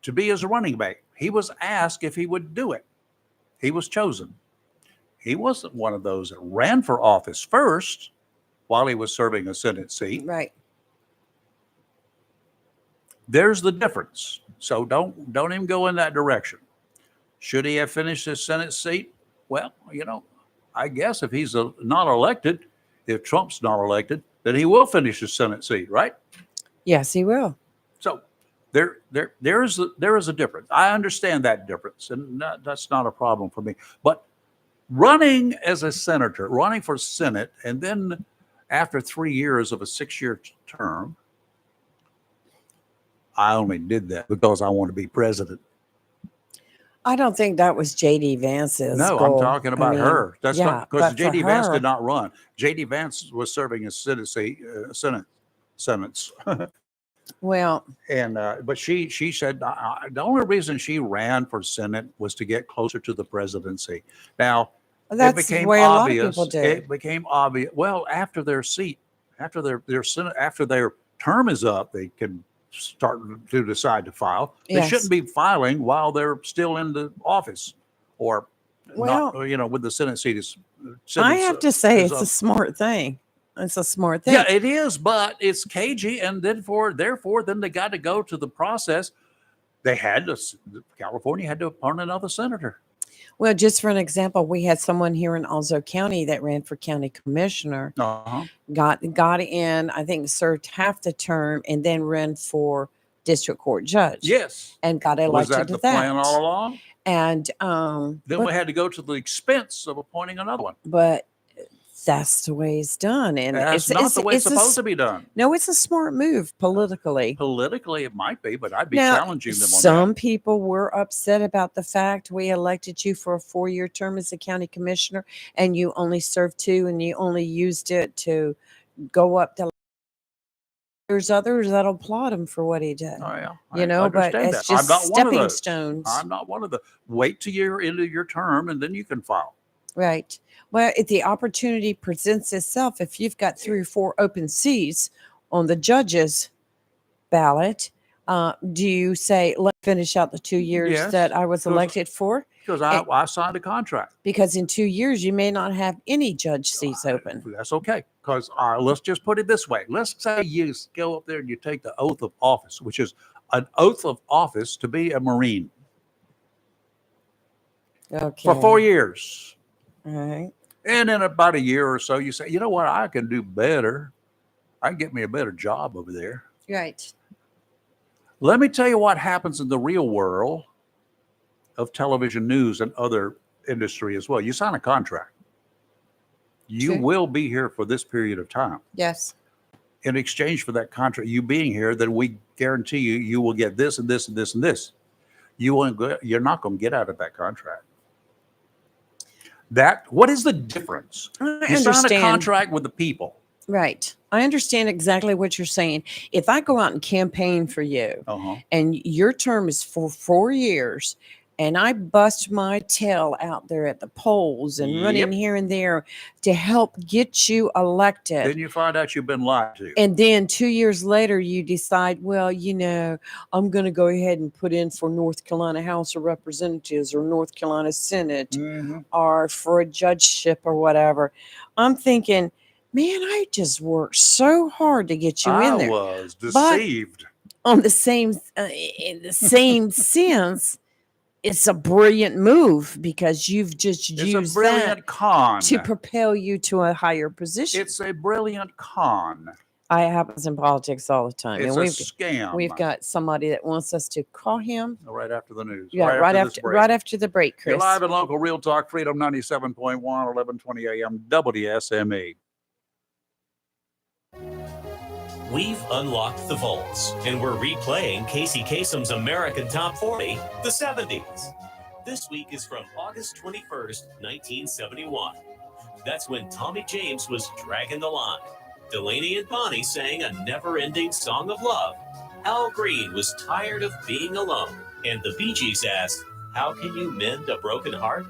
to be his running mate. He was asked if he would do it. He was chosen. He wasn't one of those that ran for office first while he was serving a Senate seat. Right. There's the difference. So don't even go in that direction. Should he have finished his Senate seat? Well, I guess if he's not elected, if Trump's not elected, then he will finish his Senate seat, right? Yes, he will. So there is a difference. I understand that difference, and that's not a problem for me. But running as a senator, running for Senate, and then after 3 years of a 6-year term, I only did that because I want to be president. I don't think that was J.D. Vance's No, goal. I'm talking about her. That's yeah, not because but for J.D. Vance her- did not run. J.D. Vance was serving as Senate's. Well, And but she said the only reason she ran for Senate was to get closer to the presidency. Now That's it became the way a lot of obvious. people do. It became obvious. Well, after their seat, after their Senate, after their term is up, they can start to decide to file. They Yes. shouldn't be filing while they're still in the office, or Well, not. With the Senate seat is. I Senate's, have to say is it's up. a smart thing. It's a smart thing. Yeah, it is, but it's cagey, and therefore, then they got to go to the process. California had to appoint another senator. Well, just for an example, we had someone here in Alzo County that ran for county commissioner, got in, I think served half the term, and then ran for district court judge. Yes. And got Was elected that to the that. plan all along? And Then we had to go to the expense of appointing another one. but that's the way it's done. And That's not the way it's supposed to be done. No, it's a smart move politically. Politically, it might be, but I'd be Now, challenging them on some people were upset about the fact we elected you for a 4-year term as a county commissioner, and you only served 2, and you only used it to go up to. There's others that'll applaud him for what he did. Oh, yeah. But understand it's that. I'm just not one of stepping those. stones. I'm not one of the. Wait till you're into your term, and then you can file. Right. Well, if the opportunity presents itself, if you've got 3 or 4 open seats on the judges ballot, do you say, let's finish out the 2 years Yes, that I was because- elected for? Because I signed a contract. Because in 2 years, you may not have any judge seats open. That's okay. Because let's just put it this way. Let's say you go up there and you take the oath of office, which is an oath of office to be a Marine Okay. for 4 years. All right. And in about a year or so, you say, you know what? I can do better. I can get me a better job over there. Right. Let me tell you what happens in the real world of television news and other industry as well. You sign a contract. You Sure. will be here for this period of time. Yes. In exchange for that contract, you being here, then we guarantee you will get this and this and this and this. You're not going to get out of that contract. What is the difference? I You sign a understand. contract with the people. Right. I understand exactly what you're saying. If I go out and campaign for you and your term is for 4 years and I bust my tail out there at the polls and running Yep. here and there to help get you elected. Then you find out you've been lied to. And then 2 years later, you decide, well, I'm going to go ahead and put in for North Carolina House of Representatives or North Carolina Senate or for a judgeship or whatever. I'm thinking, man, I just worked so hard to get you in I there. was But deceived. on the same, in the same sense, it's a brilliant move because you've just It's a used brilliant that con. to propel you to a higher position. It's a brilliant con. It happens in politics all the time. It's and a scam. We've got somebody that wants us to call him. Right after the news. Yeah, right this after break. right after the break, You're Chris. live and local, Real Talk, Freedom 97.1, 1120 AM, WSME. We've unlocked the vaults, and we're replaying Casey Kasem's American Top 40, the 70s. This week is from August 21st, 1971. That's when Tommy James was dragging the line. Delaney and Bonnie sang a never-ending song of love. Al Green was tired of being alone, and the Bee Gees asked, "How can you mend a broken heart?"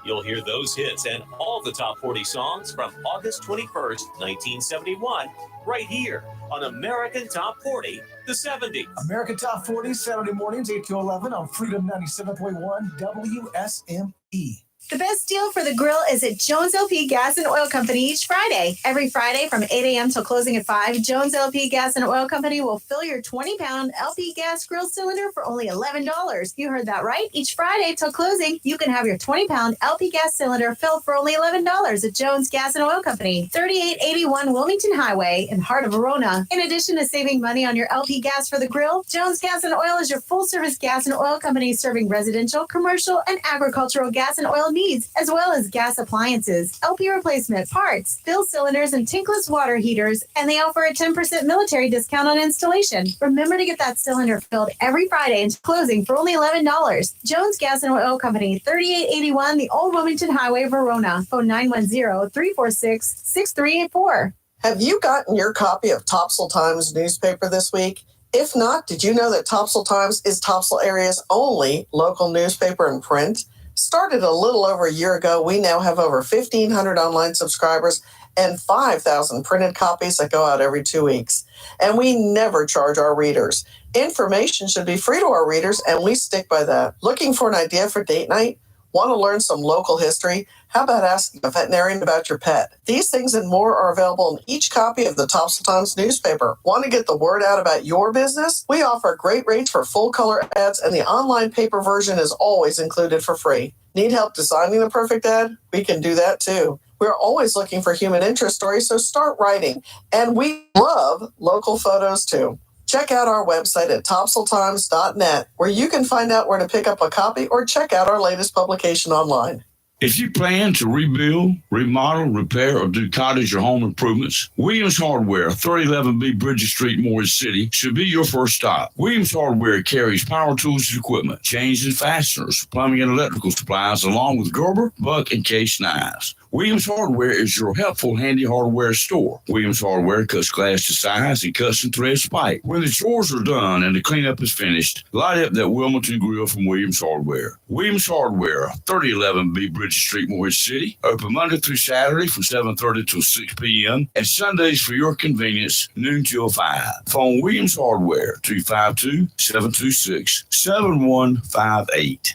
You'll hear those hits and all the top 40 songs from August 21st, 1971, right here on American Top 40, the 70s. American Top 40, Saturday mornings, 8 to 11 on Freedom 97.1 WSME. The best deal for the grill is at Jones LP Gas and Oil Company each Friday. Every Friday from 8 a.m. till closing at 5, Jones LP Gas and Oil Company will fill your 20-pound LP gas grill cylinder for only $11. You heard that right. Each Friday till closing, you can have your 20-pound LP gas cylinder filled for only $11 at Jones Gas and Oil Company, 3881 Wilmington Highway in heart of Verona. In addition to saving money on your LP gas for the grill, Jones Gas and Oil is your full-service gas and oil company serving residential, commercial, and agricultural gas and oil needs, as well as gas appliances, LP replacement parts, fill cylinders, and tankless water heaters, and they offer a 10% military discount on installation. Remember to get that cylinder filled every Friday and closing for only $11. Jones Gas and Oil Company, 3881 the Old Wilmington Highway, Verona. Phone 910-346-6384. Have you gotten your copy of Topsail Times newspaper this week? If not, did you know that Topsail Times is Topsail area's only local newspaper in print? Started a little over a year ago, we now have over 1,500 online subscribers and 5,000 printed copies that go out every 2 weeks. And we never charge our readers. Information should be free to our readers, and we stick by that. Looking for an idea for date night? Want to learn some local history? How about asking a veterinarian about your pet? These things and more are available in each copy of the Topsail Times newspaper. Want to get the word out about your business? We offer great rates for full color ads, and the online paper version is always included for free. Need help designing the perfect ad? We can do that too. We're always looking for human interest stories, so start writing. And we love local photos too. Check out our website at topsailtimes.net, where you can find out where to pick up a copy or check out our latest publication online. If you plan to rebuild, remodel, repair, or do cottage or home improvements, Williams Hardware, 3011B Bridges Street, Morris City, should be your first stop. Williams Hardware carries power tools and equipment, chains and fasteners, plumbing and electrical supplies, along with Gerber, Buck, and Case knives. Williams Hardware is your helpful, handy hardware store. Williams Hardware cuts glass to size and cuts and threads pipe. When the chores are done and the cleanup is finished, light up that Wilmington grill from Williams Hardware. Williams Hardware, 3011B Bridges Street, Morris City. Open Monday through Saturday from 7:30 till 6 p.m. and Sundays for your convenience, noon till 5. Phone Williams Hardware, 252-726-7158.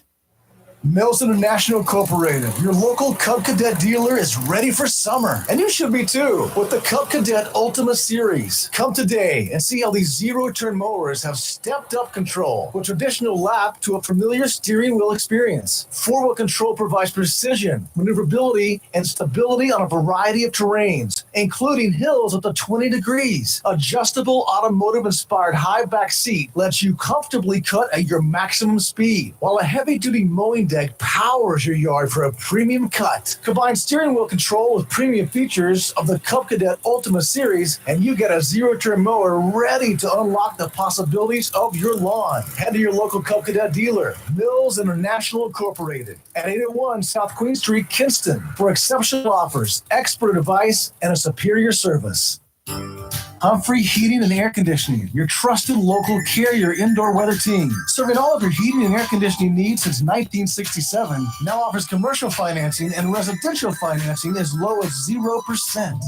Mills International Incorporated, your local Cub Cadet dealer, is ready for summer. And you should be too, with the Cub Cadet Ultima Series. Come today and see how these zero-turn mowers have stepped up control with traditional lap to a familiar steering wheel experience. Four-wheel control provides precision, maneuverability, and stability on a variety of terrains, including hills up to 20 degrees. Adjustable automotive-inspired high back seat lets you comfortably cut at your maximum speed, while a heavy-duty mowing deck powers your yard for a premium cut. Combine steering wheel control with premium features of the Cub Cadet Ultima Series, and you get a zero-turn mower ready to unlock the possibilities of your lawn. Head to your local Cub Cadet dealer, Mills International Incorporated, at 801 South Queen Street, Kinston, for exceptional offers, expert advice, and a superior service. Humphrey Heating and Air Conditioning, your trusted local Carrier indoor weather team. Serving all of your heating and air conditioning needs since 1967, now offers commercial financing and residential financing as low as 0%.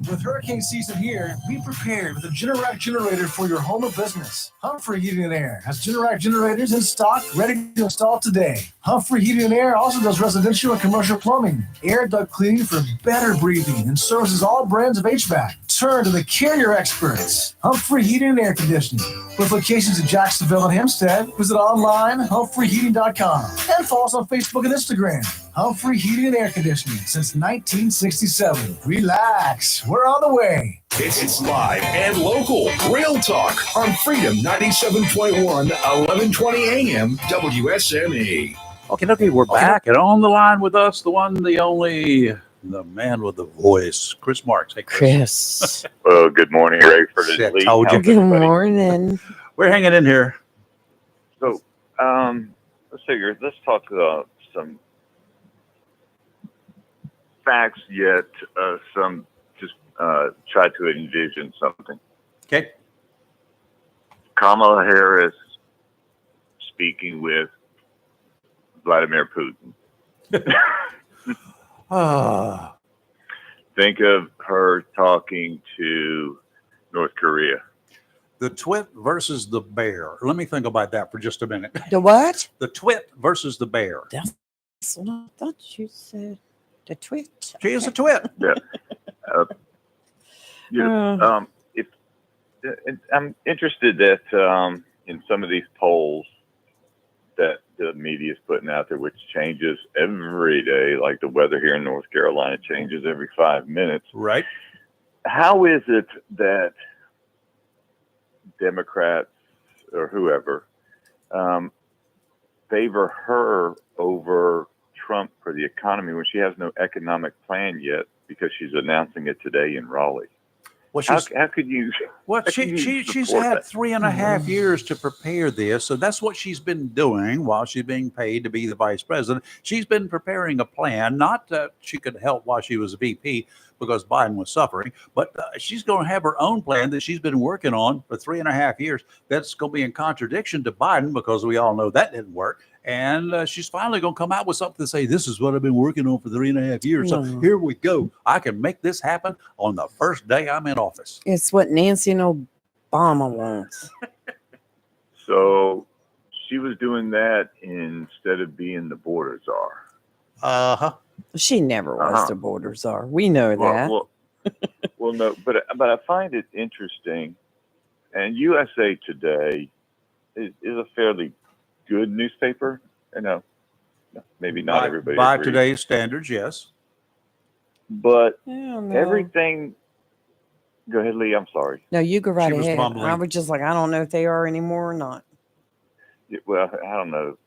With hurricane season here, be prepared with a Generac generator for your home or business. Humphrey Heating and Air has Generac generators in stock, ready to install today. Humphrey Heating and Air also does residential and commercial plumbing, air duct cleaning for better breathing, and services all brands of HVAC. Turn to the Carrier experts, Humphrey Heating and Air Conditioning. With locations in Jacksonville and Hempstead, visit online humphreyheating.com and follow us on Facebook and Instagram. Humphrey Heating and Air Conditioning since 1967. Relax, we're on the way. It's live and local. Real Talk on Freedom 97.1, 1120 AM, WSME. Okay, we're back and on the line with us, the one, the only, the man with the voice, Chris Marks. Hey, Chris. Well, good morning, Ray. For the Shit, lead. told you. Good morning. We're hanging in here. So, let's talk some facts, yet some just try to envision something. Okay. Kamala Harris speaking with Vladimir Putin. Think of her talking to North Korea. The twit versus the bear. Let me think about that for just a minute. The what? The twit versus the bear. That's what I thought you said. The twit. She is a twit. Yeah. I'm interested that in some of these polls that the media is putting out there, which changes every day, like the weather here in North Carolina changes every 5 minutes. Right. How is it that Democrats or whoever favor her over Trump for the economy when she has no economic plan yet because she's announcing it today in Raleigh? Well, How could you? What how could you she's support had that? 3.5 years to prepare this, so that's what she's been doing while she's being paid to be the vice president. She's been preparing a plan, not that she could help while she was VP because Biden was suffering, but she's going to have her own plan that she's been working on for 3.5 years. That's going to be in contradiction to Biden because we all know that didn't work. And she's finally going to come out with something to say, this is what I've been working on for 3.5 years. So No. here we go. I can make this happen on the first day I'm in office. It's what Nancy and Obama wants. So she was doing that instead of being the border czar. Uh-huh. She never was Uh-huh. the border czar. We know that. Well, no, but I find it interesting, and USA Today is a fairly good newspaper. I know, maybe not everybody By agrees. today's standards, yes. But No. everything. Go ahead, Lee. I'm sorry. No, you go right She was ahead. mumbling. I was just like, I don't know if they are anymore or not. Well, I don't know.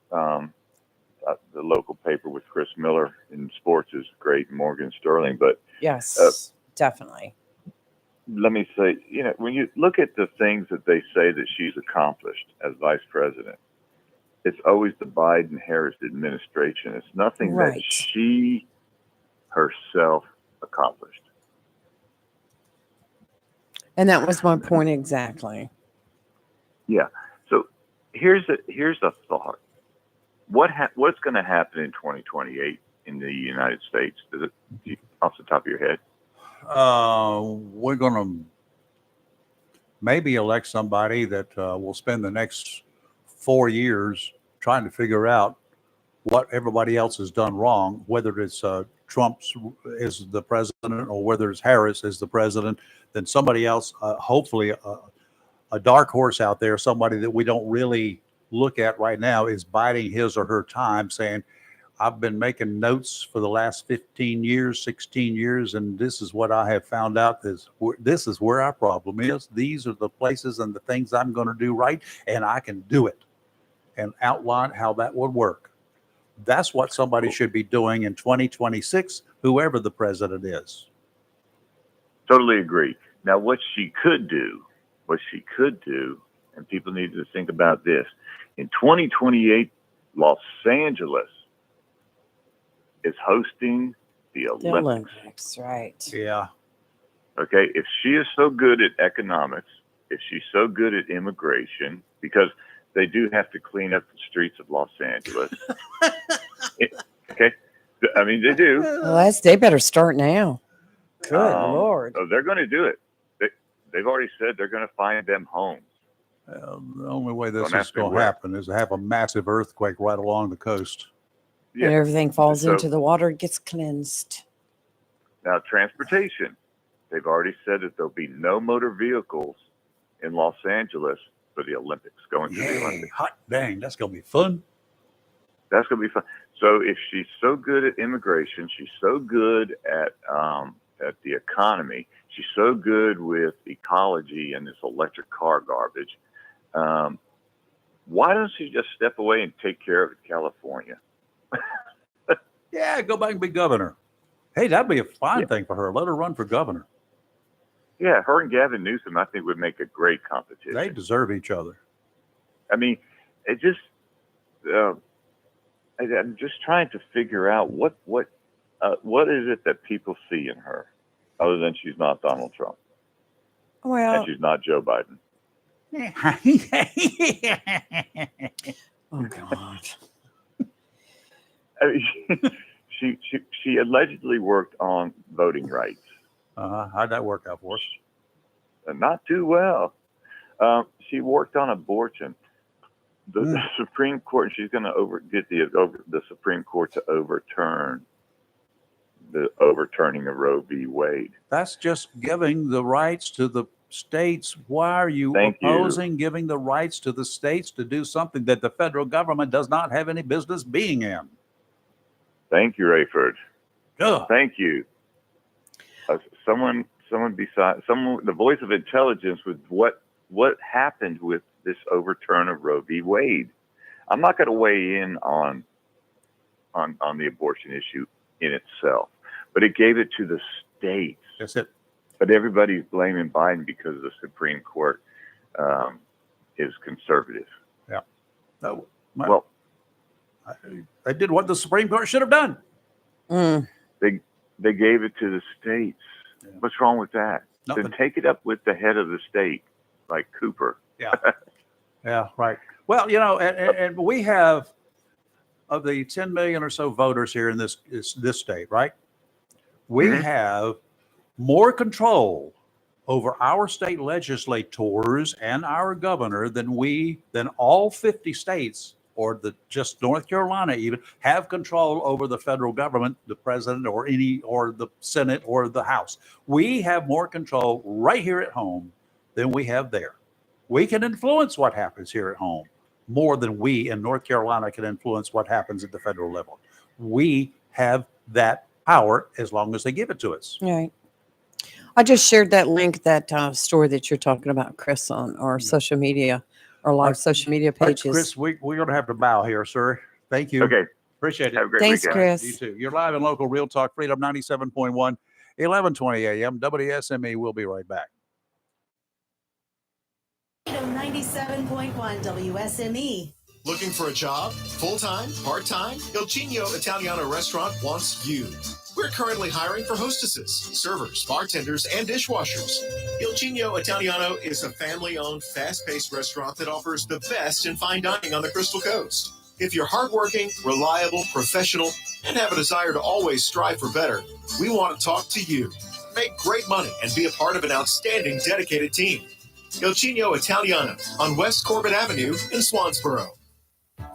The local paper with Chris Miller in sports is great, Morgan Sterling. But Yes, definitely. let me say, when you look at the things that they say that she's accomplished as vice president, it's always the Biden-Harris administration. It's nothing that Right. she herself accomplished. And that was my point exactly. Yeah. So here's a thought. What's going to happen in 2028 in the United States? Does it, off the top of your head? We're going to maybe elect somebody that will spend the next 4 years trying to figure out what everybody else has done wrong, whether it's Trump is the president or whether it's Harris is the president. Then somebody else, hopefully a dark horse out there, somebody that we don't really look at right now, is biding his or her time, saying, I've been making notes for the last 15 years, 16 years, and this is what I have found out. This is where our problem is. These are the places and the things I'm going to do right, and I can do it, and outline how that would work. That's what somebody should be doing in 2026, whoever the president is. Totally agree. Now, what she could do, and people need to think about this, in 2028, Los Angeles is hosting the The Olympics. Olympics, right. Yeah. Okay, if she is so good at economics, if she's so good at immigration, because they do have to clean up the streets of Los Angeles. Okay, I mean they do. Well, they better start now. Good Lord. So they're going to do it. They've already said they're going to find them homes. The only way this Don't have is to going to work. happen is to have a massive earthquake right along the coast. Yeah. And everything falls So- into the water, it gets cleansed. Now, transportation. They've already said that there'll be no motor vehicles in Los Angeles for the Olympics, going to the Yay, Olympics. hot dang, that's going to be fun. That's going to be fun. So if she's so good at immigration, she's so good at the economy, she's so good with ecology and this electric car garbage, why doesn't she just step away and take care of it, California? Yeah, go back and be governor. Hey, that'd be a fine thing for her. Let her run for governor. Yeah, her and Gavin Newsom, I think, would make a great competition. They deserve each other. I mean, it just, I'm just trying to figure out what is it that people see in her, other than she's not Donald Trump Well, and she's not Joe Biden. oh God. I mean, she allegedly worked on voting rights. How'd that work out for us? Not too well. She worked on abortion. The Supreme Court. She's going to get the Supreme Court to overturn the overturning of Roe v. Wade. That's just giving the rights to the states. Why are you Thank you. opposing giving the rights to the states to do something that the federal government does not have any business being in? Thank you, Rayford. Ugh. Thank you. Someone beside the voice of intelligence with what happened with this overturn of Roe v. Wade. I'm not going to weigh in on on the abortion issue in itself, but it gave it to the states. That's it. But everybody's blaming Biden because the Supreme Court is conservative. Yeah. No, well, they did what the Supreme Court should have done. They gave it to the states. Yeah. What's wrong with that? Nothing. Then take it up with the head of the state, like Cooper. Yeah. Yeah, right. Well, and we have, of the 10 million or so voters here in this state, right? We have more control over our state legislators and our governor than all 50 states, or just North Carolina even, have control over the federal government, the president or the Senate or the House. We have more control right here at home than we have there. We can influence what happens here at home more than we in North Carolina can influence what happens at the federal level. We have that power as long as they give it to us. Right. I just shared that link, that story that you're talking about, Chris, on our social media, our live social media pages. Chris, we're going to have to bow here, sir. Thank you. Okay. Appreciate it. Have a great Thanks, weekend. Chris. You too. You're live and local, Real Talk Freedom 97.1, 1120 a.m. WSME. We'll be right back. 97.1 WSME. Looking for a job? Full-time? Part-time? Il Cigno Italiano Restaurant wants you. We're currently hiring for hostesses, servers, bartenders, and dishwashers. Il Cigno Italiano is a family-owned, fast-paced restaurant that offers the best in fine dining on the Crystal Coast. If you're hardworking, reliable, professional, and have a desire to always strive for better, we want to talk to you. Make great money and be a part of an outstanding, dedicated team. Il Cigno Italiano on West Corbett Avenue in Swansboro.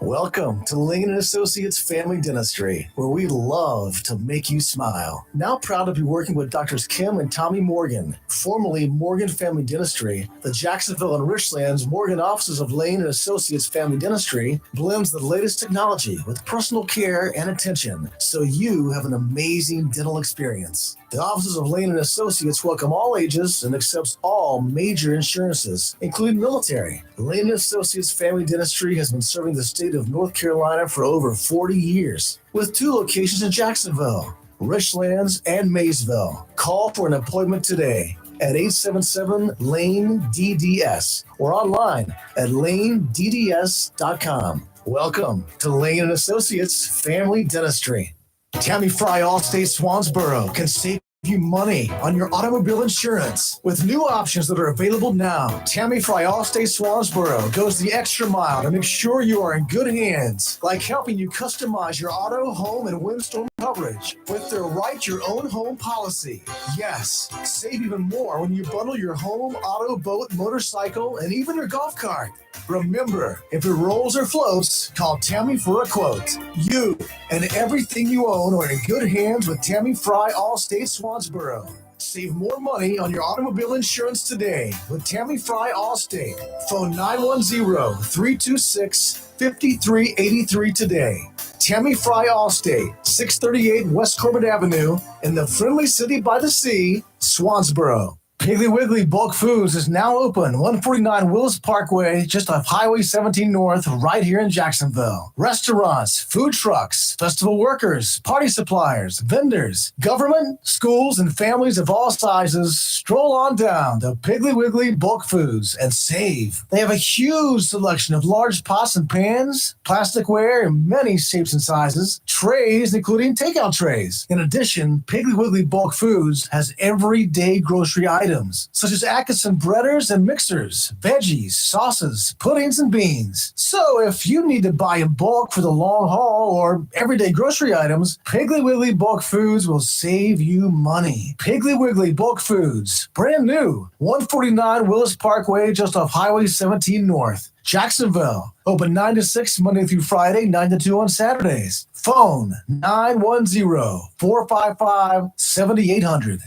Welcome to Lane & Associates Family Dentistry, where we love to make you smile. Now proud to be working with Doctors Kim and Tommy Morgan, formerly Morgan Family Dentistry. The Jacksonville and Richlands Morgan offices of Lane & Associates Family Dentistry blends the latest technology with personal care and attention, so you have an amazing dental experience. The offices of Lane & Associates welcome all ages and accepts all major insurances, including military. Lane & Associates Family Dentistry has been serving the state of North Carolina for over 40 years, with 2 locations in Jacksonville, Richlands, and Maysville. Call for an appointment today at 877-LANE-DDS or online at lanedds.com. Welcome to Lane & Associates Family Dentistry. Tammy Fry Allstate Swansboro can save you money on your automobile insurance with new options that are available now. Tammy Fry Allstate Swansboro goes the extra mile to make sure you are in good hands, like helping you customize your auto, home, and windstorm coverage with their Write Your Own Home policy. Yes, save even more when you bundle your home, auto, boat, motorcycle, and even your golf cart. Remember, if it rolls or floats, call Tammy for a quote. You and everything you own are in good hands with Tammy Fry Allstate Swansboro. Save more money on your automobile insurance today with Tammy Fry Allstate. Phone 910-326-5383 today. Tammy Fry Allstate, 638 West Corbett Avenue in the friendly city by the sea, Swansboro. Piggly Wiggly Bulk Foods is now open, 149 Willis Parkway, just off Highway 17 North, right here in Jacksonville. Restaurants, food trucks, festival workers, party suppliers, vendors, government, schools, and families of all sizes stroll on down to Piggly Wiggly Bulk Foods and save. They have a huge selection of large pots and pans, plasticware in many shapes and sizes, trays including takeout trays. In addition, Piggly Wiggly Bulk Foods has everyday grocery items such as Atkinson breaders and mixers, veggies, sauces, puddings, and beans. So if you need to buy in bulk for the long haul or everyday grocery items, Piggly Wiggly Bulk Foods will save you money. Piggly Wiggly Bulk Foods, brand new, 149 Willis Parkway, just off Highway 17 North. Jacksonville, open 9 to 6 Monday through Friday, 9 to 2 on Saturdays. Phone 910-455-7800.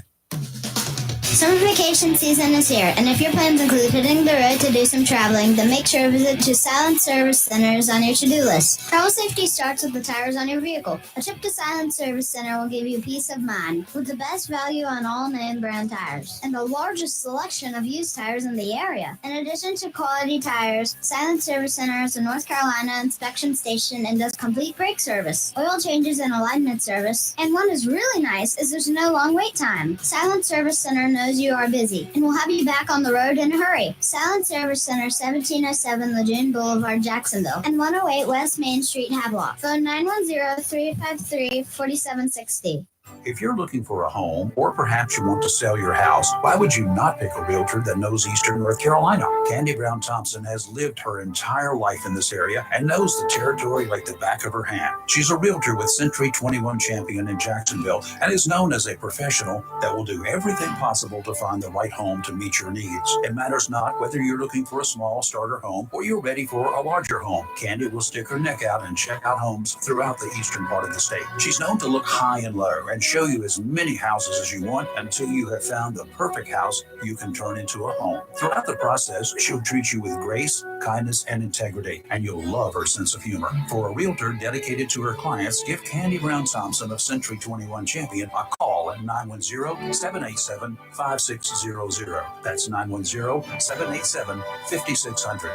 Summer vacation season is here, and if your plans include hitting the road to do some traveling, then make sure to visit to Silent Service Centers on your to-do list. Travel safety starts with the tires on your vehicle. A trip to Silent Service Center will give you peace of mind, with the best value on all name brand tires, and the largest selection of used tires in the area. In addition to quality tires, Silent Service Center is a North Carolina inspection station and does complete brake service, oil changes, and alignment service. And one is really nice is there's no long wait time. Silent Service Center knows you are busy and will have you back on the road in a hurry. Silent Service Center, 1707 Lejeune Boulevard, Jacksonville, and 108 West Main Street, Havelock. Phone 910-353-4760. If you're looking for a home, or perhaps you want to sell your house, why would you not pick a realtor that knows Eastern North Carolina? Candy Brown Thompson has lived her entire life in this area and knows the territory like the back of her hand. She's a realtor with Century 21 Champion in Jacksonville and is known as a professional that will do everything possible to find the right home to meet your needs. It matters not whether you're looking for a small starter home or you're ready for a larger home. Candy will stick her neck out and check out homes throughout the eastern part of the state. She's known to look high and low and show you as many houses as you want until you have found the perfect house you can turn into a home. Throughout the process, she'll treat you with grace, kindness, and integrity, and you'll love her sense of humor. For a realtor dedicated to her clients, give Candy Brown Thompson of Century 21 Champion a call at 910-787-5600. That's 910-787-5600.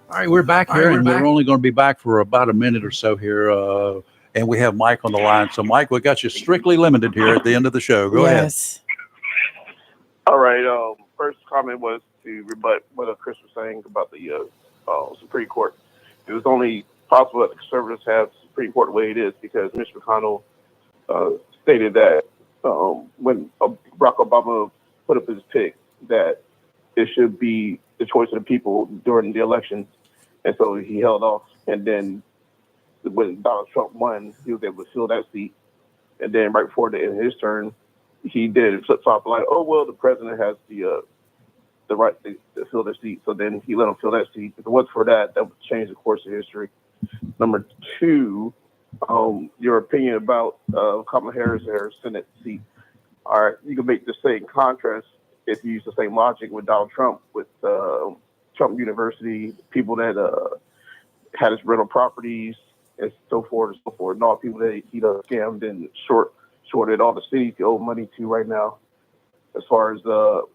All right, we're back here, and we're only going to be back for about a minute or so here. And we have Mike on the line. So, Mike, we got you strictly limited here at the end of the show. Go ahead. All right. First comment was to rebut what Chris was saying about the Supreme Court. It was only possible that the conservatives have the Supreme Court the way it is because Mitch McConnell stated that when Barack Obama put up his pick, that it should be the choice of the people during the election. And so he held off. And then when Donald Trump won, he was able to fill that seat. And then right before the end of his turn, he did flip-flop like, oh, well, the president has the right to fill their seat. So then he let him fill that seat. If it wasn't for that, that would change the course of history. Number two, your opinion about Kamala Harris and her Senate seat. All right, you can make the same contrast if you use the same logic with Donald Trump, with Trump University, people that had his rental properties, and so forth and so forth, and all people that he scammed and shorted all the cities he owed money to right now. As far as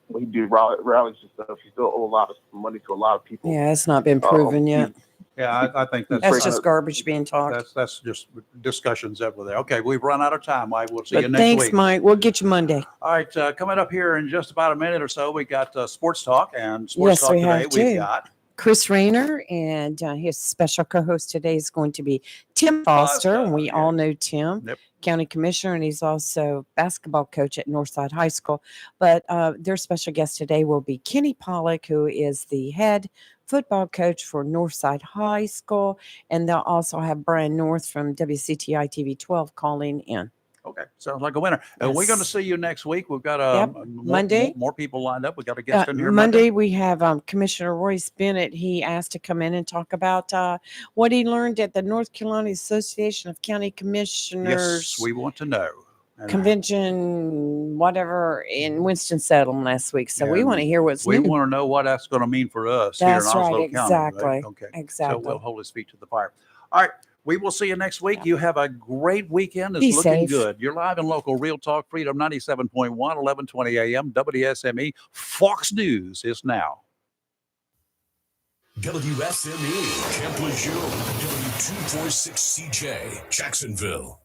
when he did rallies and stuff, he still owe a lot of money to a lot of people. Yeah, it's not been proven yet. Yeah, I think That's just garbage being talked. That's just discussions over there. Okay, we've run out of time, Mike. We'll see you But next thanks, week. Mike. We'll get you Monday. All right, coming up here in just about a minute or so, we got Sports Talk, and Sports Talk we today have we've too. got Chris Rayner, and his special co-host today is going to be Tim Foster. And we all know Tim, county commissioner, and he's also basketball coach at Northside High School. But their special guest today will be Kenny Pollock, who is the head football coach for Northside High School. And they'll also have Brian North from WCTI TV 12 calling in. Okay, sounds like a winner. And we're going to see you next week. We've got Monday. more people lined up. We got a guest in here Monday, we have Commissioner Royce Bennett. He asked to come in and talk about what he learned at the North Carolina Association of County Commissioners Yes, we want to know. And convention, whatever, in Winston-Salem last week. So we and want to hear what's we new. want to know what that's going to mean for us That's here in Oslo right, County. exactly, Right? Okay, exactly. So we'll hold his feet to the fire. All right. We will see you next week. You have a great weekend. It's Be looking safe. good. You're live and local. Real Talk Freedom 97.1, 1120 a.m. WSME. Fox News is now. WSME, Camp Lejeune, W246CJ, Jacksonville.